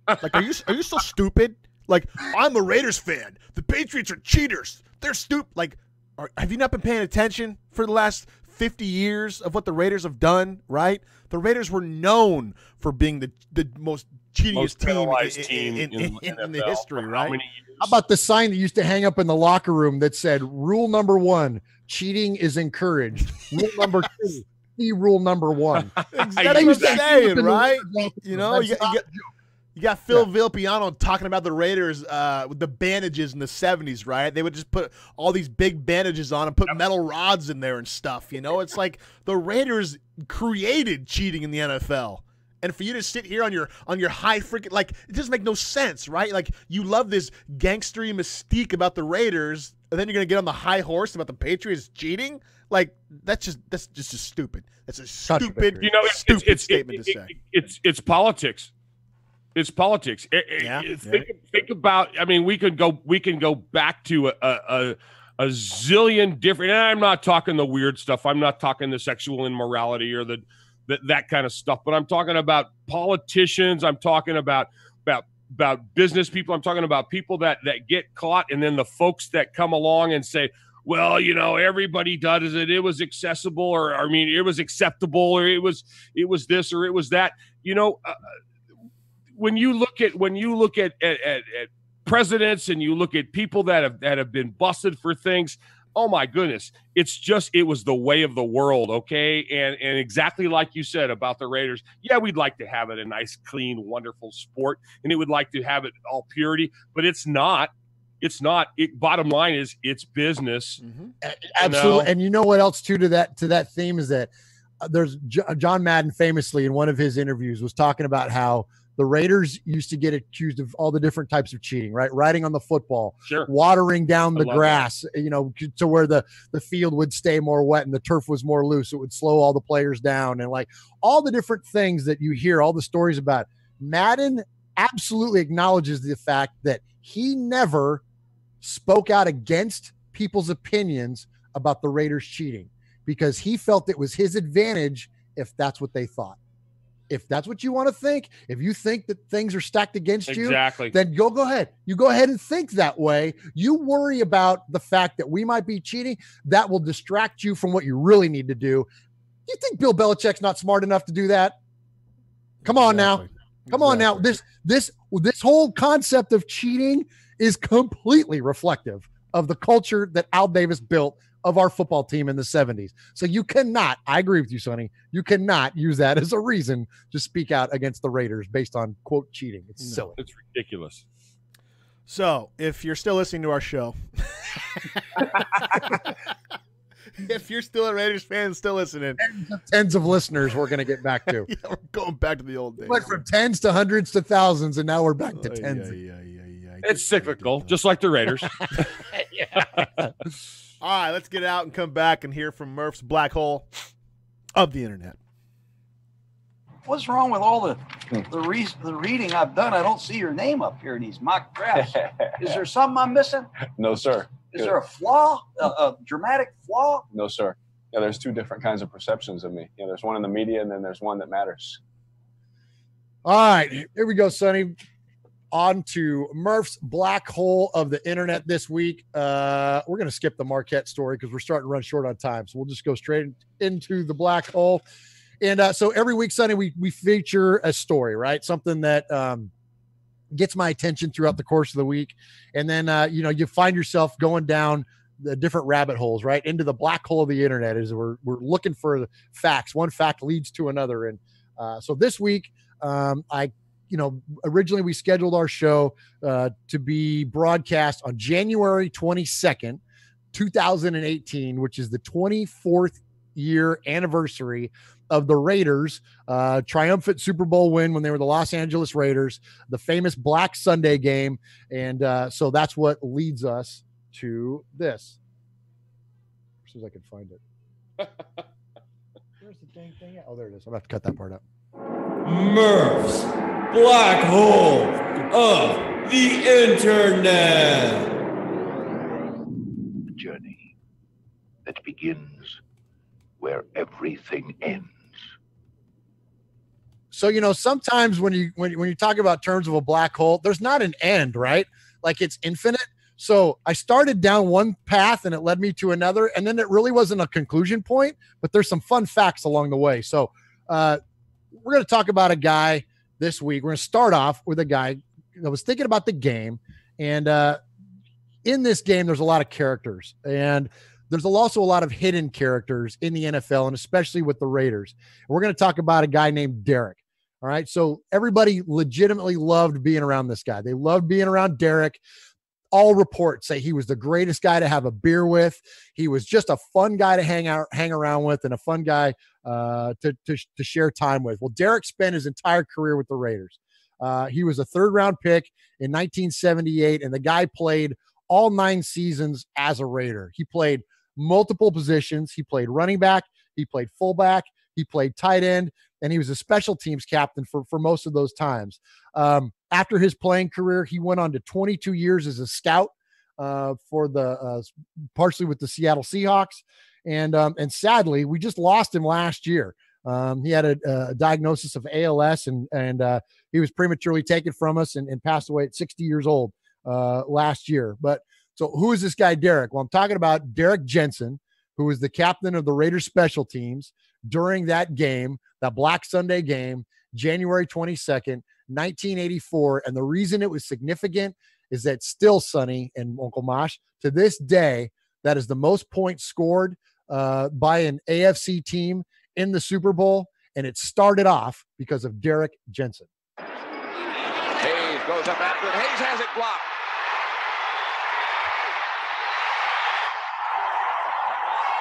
Like, are you so stupid? Like, I'm a Raiders fan. The Patriots are cheaters. They're stupid. Like, have you not been paying attention for the last 50 years of what the Raiders have done, right? The Raiders were known for being the most cheatingest team in the history, right? How about the sign that used to hang up in the locker room that said, rule number 1, cheating is encouraged. Rule number 2, see rule number 1. Exactly what I'm saying, right? You know, you got Phil Villapiano talking about the Raiders with the bandages in the 70s, right? They would just put all these big bandages on and put metal rods in there and stuff, you know? It's like the Raiders created cheating in the NFL. And for you to sit here on your high freaking, like, it doesn't make no sense, right? Like, you love this gangstery mystique about the Raiders, and then you're going to get on the high horse about the Patriots cheating? Like, that's just stupid. That's a stupid, stupid statement to say. It's politics. It's politics. Think about. I mean, we can go back to a zillion different. And I'm not talking the weird stuff. I'm not talking the sexual immorality or that kind of stuff. But I'm talking about politicians. I'm talking about business people. I'm talking about people that get caught, and then the folks that come along and say, well, you know, everybody does it. It was accessible, or I mean, it was acceptable, or it was this, or it was that. You know. When you look at presidents and you look at people that have been busted for things, oh my goodness, it was the way of the world, okay? And exactly like you said about the Raiders, yeah, we'd like to have it a nice, clean, wonderful sport, and it would like to have it all purity, but it's not. It's not. Bottom line is it's business. Absolutely. And you know what else too to that theme is that there's John Madden famously in one of his interviews was talking about how the Raiders used to get accused of all the different types of cheating, right? Riding on the football, watering down the grass, you know, to where the field would stay more wet and the turf was more loose. It would slow all the players down, and like all the different things that you hear, all the stories about. Madden absolutely acknowledges the fact that he never spoke out against people's opinions about the Raiders cheating because he felt it was his advantage if that's what they thought. If that's what you want to think, if you think that things are stacked against you, then go ahead. You go ahead and think that way. You worry about the fact that we might be cheating. That will distract you from what you really need to do. You think Bill Belichick's not smart enough to do that? Come on now. Come on now. This whole concept of cheating is completely reflective of the culture that Al Davis built of our football team in the 70s. So you cannot, I agree with you, Sonny, you cannot use that as a reason to speak out against the Raiders based on, quote, cheating. It's silly. It's ridiculous. So if you're still listening to our show, If you're still a Raiders fan, still listening. Tens of listeners we're going to get back to. Yeah, we're going back to the old days. Went from tens to hundreds to thousands, and now we're back to tens. It's cyclical, just like the Raiders. All right, let's get out and come back and hear from Murph's black hole of the internet. What's wrong with all the reading I've done? I don't see your name up here in these mock drafts. Is there something I'm missing? No, sir. Is there a flaw, a dramatic flaw? No, sir. Yeah, there's two different kinds of perceptions of me. There's one in the media, and then there's one that matters. All right, here we go, Sonny. On to Murph's black hole of the internet this week. We're going to skip the Marquette story because we're starting to run short on time. So we'll just go straight into the black hole. And so every week, Sonny, we feature a story, right? Something that gets my attention throughout the course of the week. And then, you find yourself going down the different rabbit holes, right? Into the black hole of the internet as we're looking for the facts. One fact leads to another. And so this week, originally we scheduled our show to be broadcast on January 22nd, 2018, which is the 24th year anniversary of the Raiders' triumphant Super Bowl win when they were the Los Angeles Raiders, the famous Black Sunday game. And so that's what leads us to this. As soon as I can find it. Where's the dang thing at? Oh, there it is. I'm going to have to cut that part out. Murph's black hole of the internet. A journey that begins where everything ends. So, sometimes when you talk about terms of a black hole, there's not an end, right? Like it's infinite. So I started down one path and it led me to another, and then it really wasn't a conclusion point, but there's some fun facts along the way. So we're going to talk about a guy this week. We're going to start off with a guy that was thinking about the game. And in this game, there's a lot of characters. And there's also a lot of hidden characters in the NFL, and especially with the Raiders. And we're going to talk about a guy named Derek. All right. So everybody legitimately loved being around this guy. They loved being around Derek. All reports say he was the greatest guy to have a beer with. He was just a fun guy to hang around with, and a fun guy to share time with. Well, Derek spent his entire career with the Raiders. He was a third-round pick in 1978, and the guy played all 9 seasons as a Raider. He played multiple positions. He played running back. He played fullback. He played tight end, and he was a special teams captain for most of those times. After his playing career, he went on to 22 years as a scout for the partially with the Seattle Seahawks. And sadly, we just lost him last year. He had a diagnosis of ALS, and he was prematurely taken from us and passed away at 60 years old last year. But so who is this guy, Derek? Well, I'm talking about Derek Jensen, who was the captain of the Raiders special teams during that game, that Black Sunday game, January 22nd, 1984. And the reason it was significant is that still, Sonny and Uncle Mosh, to this day, that is the most points scored by an AFC team in the Super Bowl. And it started off because of Derek Jensen. Hayes goes up after it. Hayes has it blocked.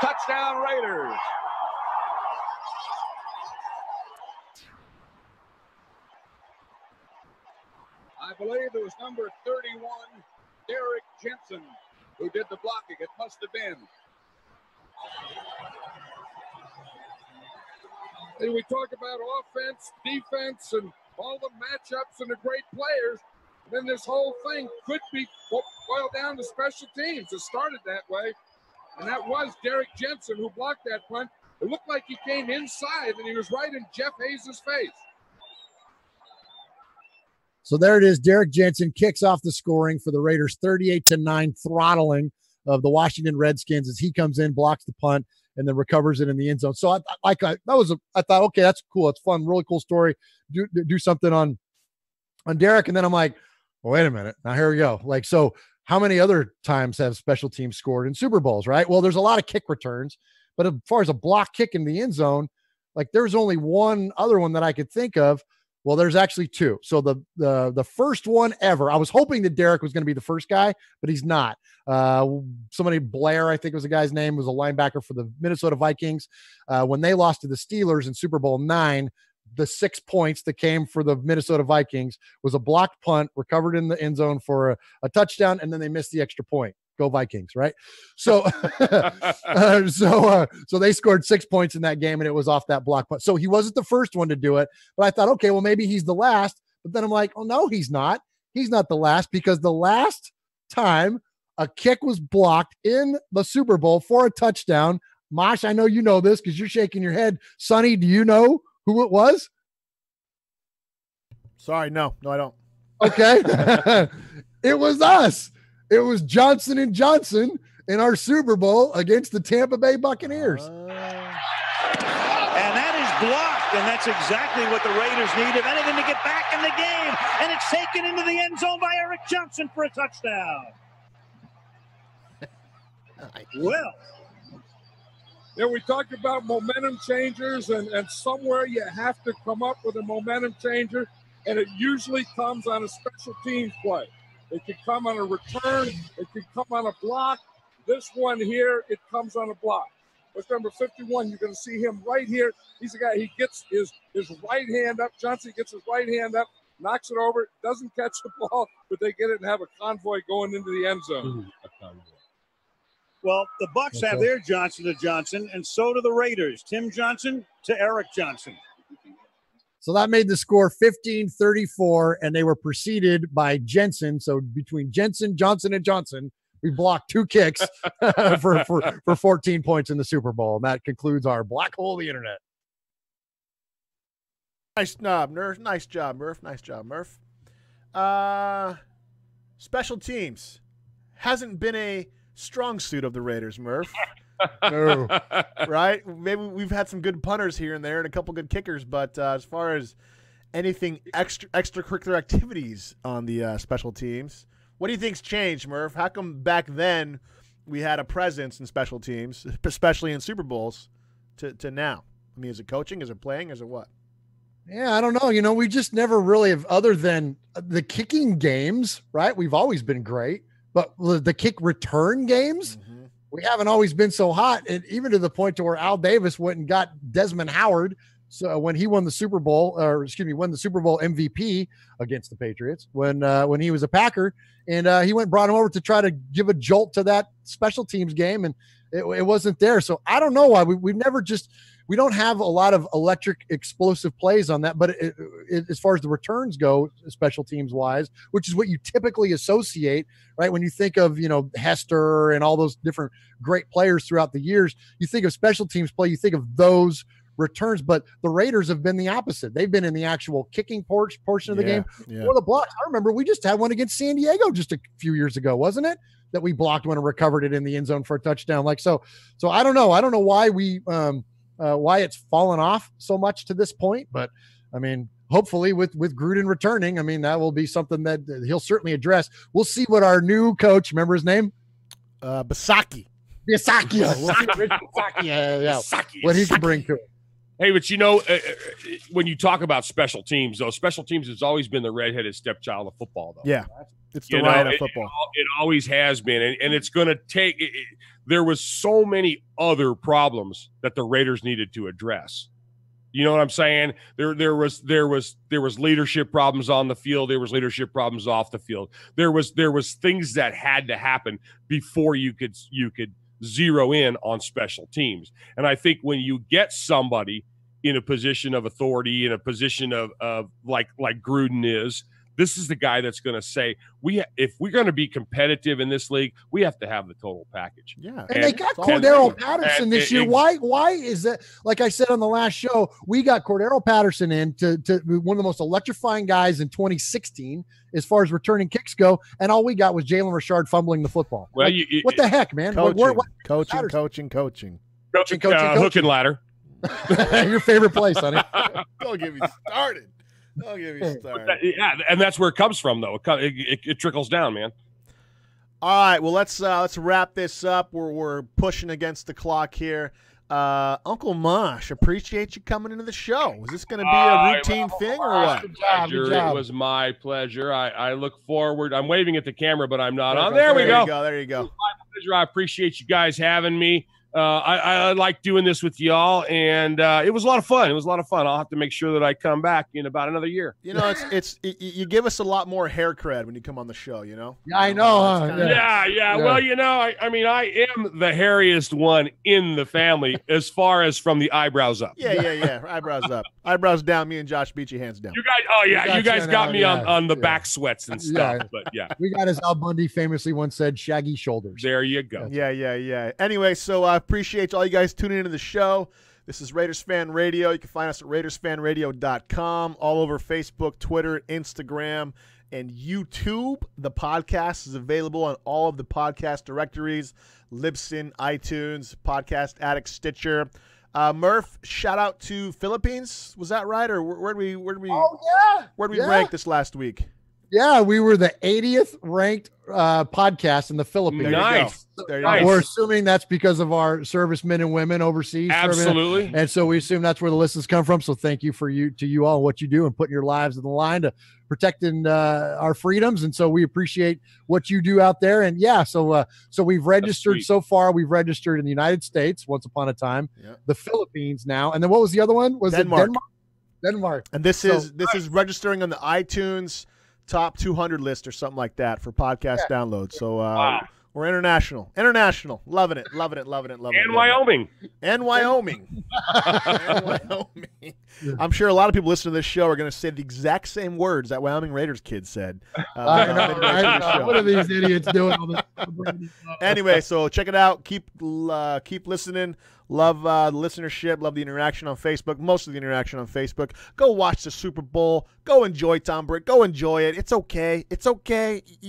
Touchdown Raiders. I believe it was number 31, Derek Jensen, who did the blocking. It must have been. And we talk about offense, defense, and all the matchups and the great players. And then this whole thing could be boiled down to special teams. It started that way. And that was Derek Jensen who blocked that punt. It looked like he came inside, and he was right in Jeff Hayes' face. So there it is. Derek Jensen kicks off the scoring for the Raiders, 38-9 throttling of the Washington Redskins as he comes in, blocks the punt, and then recovers it in the end zone. So I thought, okay, that's cool. It's fun. Really cool story. Do something on Derek. And then I'm like, well, wait a minute. Now here we go. Like, so how many other times have special teams scored in Super Bowls, right? Well, there's a lot of kick returns, but as far as a block kick in the end zone, like there's only one other one that I could think of. Well, there's actually two. So the first one ever, I was hoping that Derek was going to be the first guy, but he's not. Somebody, Blair, I think was the guy's name, was a linebacker for the Minnesota Vikings. When they lost to the Steelers in Super Bowl IX, the 6 points that came for the Minnesota Vikings was a blocked punt, recovered in the end zone for a touchdown, and then they missed the extra point. Go Vikings, right? So, so they scored 6 points in that game, and it was off that block punt. So he wasn't the first one to do it, but I thought, okay, well, maybe he's the last. But then I'm like, oh, no, he's not. He's not the last, because the last time a kick was blocked in the Super Bowl for a touchdown, Mosh, I know you know this because you're shaking your head. Sonny, do you know who it was? Sorry, no, I don't. Okay. It was us. It was Johnson & Johnson in our Super Bowl against the Tampa Bay Buccaneers. And that is blocked, and that's exactly what the Raiders need, if anything, to get back in the game. And it's taken into the end zone by Eric Johnson for a touchdown. Well, we talked about momentum changers, and somewhere you have to come up with a momentum changer, and it usually comes on a special teams play. It could come on a return. It could come on a block. This one here, it comes on a block. What's number 51? You're going to see him right here. He's the guy. He gets his right hand up. Johnson gets his right hand up, knocks it over, doesn't catch the ball, but they get it and have a convoy going into the end zone. Well, the Bucs have their Johnson & Johnson, and so do the Raiders. Tim Johnson to Eric Johnson. So that made the score 15-34, and they were preceded by Jensen. So between Jensen, Johnson, and Johnson, we blocked 2 kicks for 14 points in the Super Bowl. And that concludes our Black Hole of the Internet. Nice job, Murph. Nice job, Murph. Special teams hasn't been a strong suit of the Raiders, Murph. No. Right? Maybe we've had some good punters here and there and a couple good kickers, but as far as anything extracurricular activities on the special teams, what do you think's changed, Murph? How come back then we had a presence in special teams, especially in Super Bowls, to now? I mean, is it coaching? Is it playing? Is it what? Yeah, I don't know. We just never really have, other than the kicking games, right? We've always been great, but the kick return games, we haven't always been so hot, and even to the point to where Al Davis went and got Desmond Howard. So when he won the Super Bowl, won the Super Bowl MVP against the Patriots when he was a Packer, and he went and brought him over to try to give a jolt to that special teams game, and it wasn't there. So I don't know why we don't have a lot of electric explosive plays on that. But as far as the returns go, special teams wise, which is what you typically associate, right? When you think of, Hester and all those different great players throughout the years, you think of special teams play, you think of those returns, but the Raiders have been the opposite. They've been in the actual kicking portion of the game or the blocks. I remember we just had one against San Diego just a few years ago, wasn't it? That we blocked one and recovered it in the end zone for a touchdown. So I don't know. I don't know why why it's fallen off so much to this point, but I mean, hopefully with Gruden returning, I mean, that will be something that he'll certainly address. We'll see what our new coach, remember his name? Bisaccia. Bisaccia. Yeah. What he can bring to it. Hey, but when you talk about special teams, though, special teams has always been the redheaded stepchild of football, though. Yeah, it's the riot of football. It always has been, and it's going to take. There was so many other problems that the Raiders needed to address. You know what I'm saying? There was leadership problems on the field. There was leadership problems off the field. There was things that had to happen before you could zero in on special teams. And I think when you get somebody in a position of authority, in a position of like Gruden is, this is the guy that's going to say, if we're going to be competitive in this league, we have to have the total package. Yeah. And they got Cordero Patterson this year. Why is that? Like I said on the last show, we got Cordero Patterson in to one of the most electrifying guys in 2016 as far as returning kicks go, and all we got was Jalen Richard fumbling the football. Well, what the heck, man? Coaching. Hook and ladder. Your favorite place, honey. Don't get me started. And that's where it comes from, though. It trickles down, man. All right, well, let's wrap this up. We're pushing against the clock here. Uncle Mosh, appreciate you coming into the show. Is this going to be a routine thing or what? Good job. It was my pleasure. I look forward. I'm waving at the camera, but I'm not on. There we go. There you go. It was my pleasure. I appreciate you guys having me. I like doing this with y'all, and it was a lot of fun. I'll have to make sure that I come back in about another year. You know, you give us a lot more hair cred when you come on the show, you know? Yeah, I know. Yeah. Well, you know, I am the hairiest one in the family as far as from the eyebrows up. Yeah. Eyebrows up. Eyebrows down. Me and Josh Beachy, hands down. You guys, you guys got me on the back sweats and stuff. Yeah. But yeah. We got, as Al Bundy famously once said, shaggy shoulders. There you go. Yeah. Anyway, so I appreciate all you guys tuning into the show. This is Raiders Fan Radio. You can find us at RaidersFanRadio.com, all over Facebook, Twitter, Instagram, and YouTube. The podcast is available on all of the podcast directories, Libsyn, iTunes, Podcast Addict, Stitcher. Murph, shout out to Philippines. Was that right, or where'd we rank this last week? Yeah, we were the 80th ranked podcast in the Philippines. Nice. We're assuming that's because of our servicemen and women overseas. Absolutely. Serving. And so we assume that's where the listens come from. So thank you to you all, what you do and putting your lives on the line to protecting our freedoms. And so we appreciate what you do out there. And yeah, so we've registered so far. We've registered in the United States once upon a time, the Philippines now. And then what was the other one? Was Denmark. it Denmark? And this is registering on the iTunes top 200 list or something like that for podcast downloads. So we're international. Loving it. And Wyoming. And Wyoming. I'm sure a lot of people listening to this show are going to say the exact same words that Wyoming Raiders kid said. I know. What are these idiots doing? Anyway, so check it out. Keep listening. Love the listenership. Love the interaction on Facebook. Most of the interaction on Facebook. Go watch the Super Bowl. Go enjoy Tom Brady. Go enjoy it. It's okay.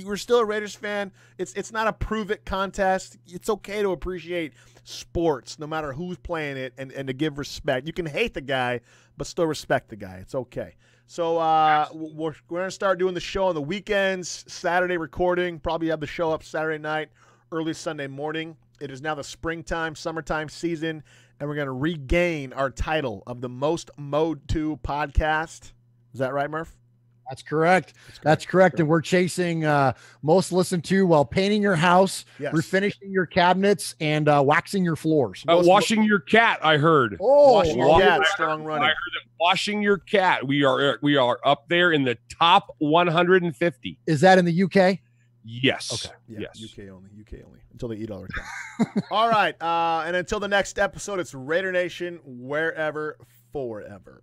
We're still a Raiders fan. It's not a prove it contest. It's okay to appreciate sports, no matter who's playing it, and to give respect. You can hate the guy, but still respect the guy. It's okay. So we're going to start doing the show on the weekends. Saturday recording. Probably have the show up Saturday night, early Sunday morning. It is now the summertime season, and we're going to regain our title of the most Mode 2 podcast. Is that right, Murph? That's correct. That's correct. And we're chasing most listened to while painting your house, refinishing your cabinets, and waxing your floors. Washing your cat, I heard. Oh, washing your cat, strong running. I heard that washing your cat. We are up there in the top 150. Is that in the UK? Yes. Okay. Yeah, yes. UK only. Until they eat all their cats. All right. And until the next episode, it's Raider Nation, wherever, forever.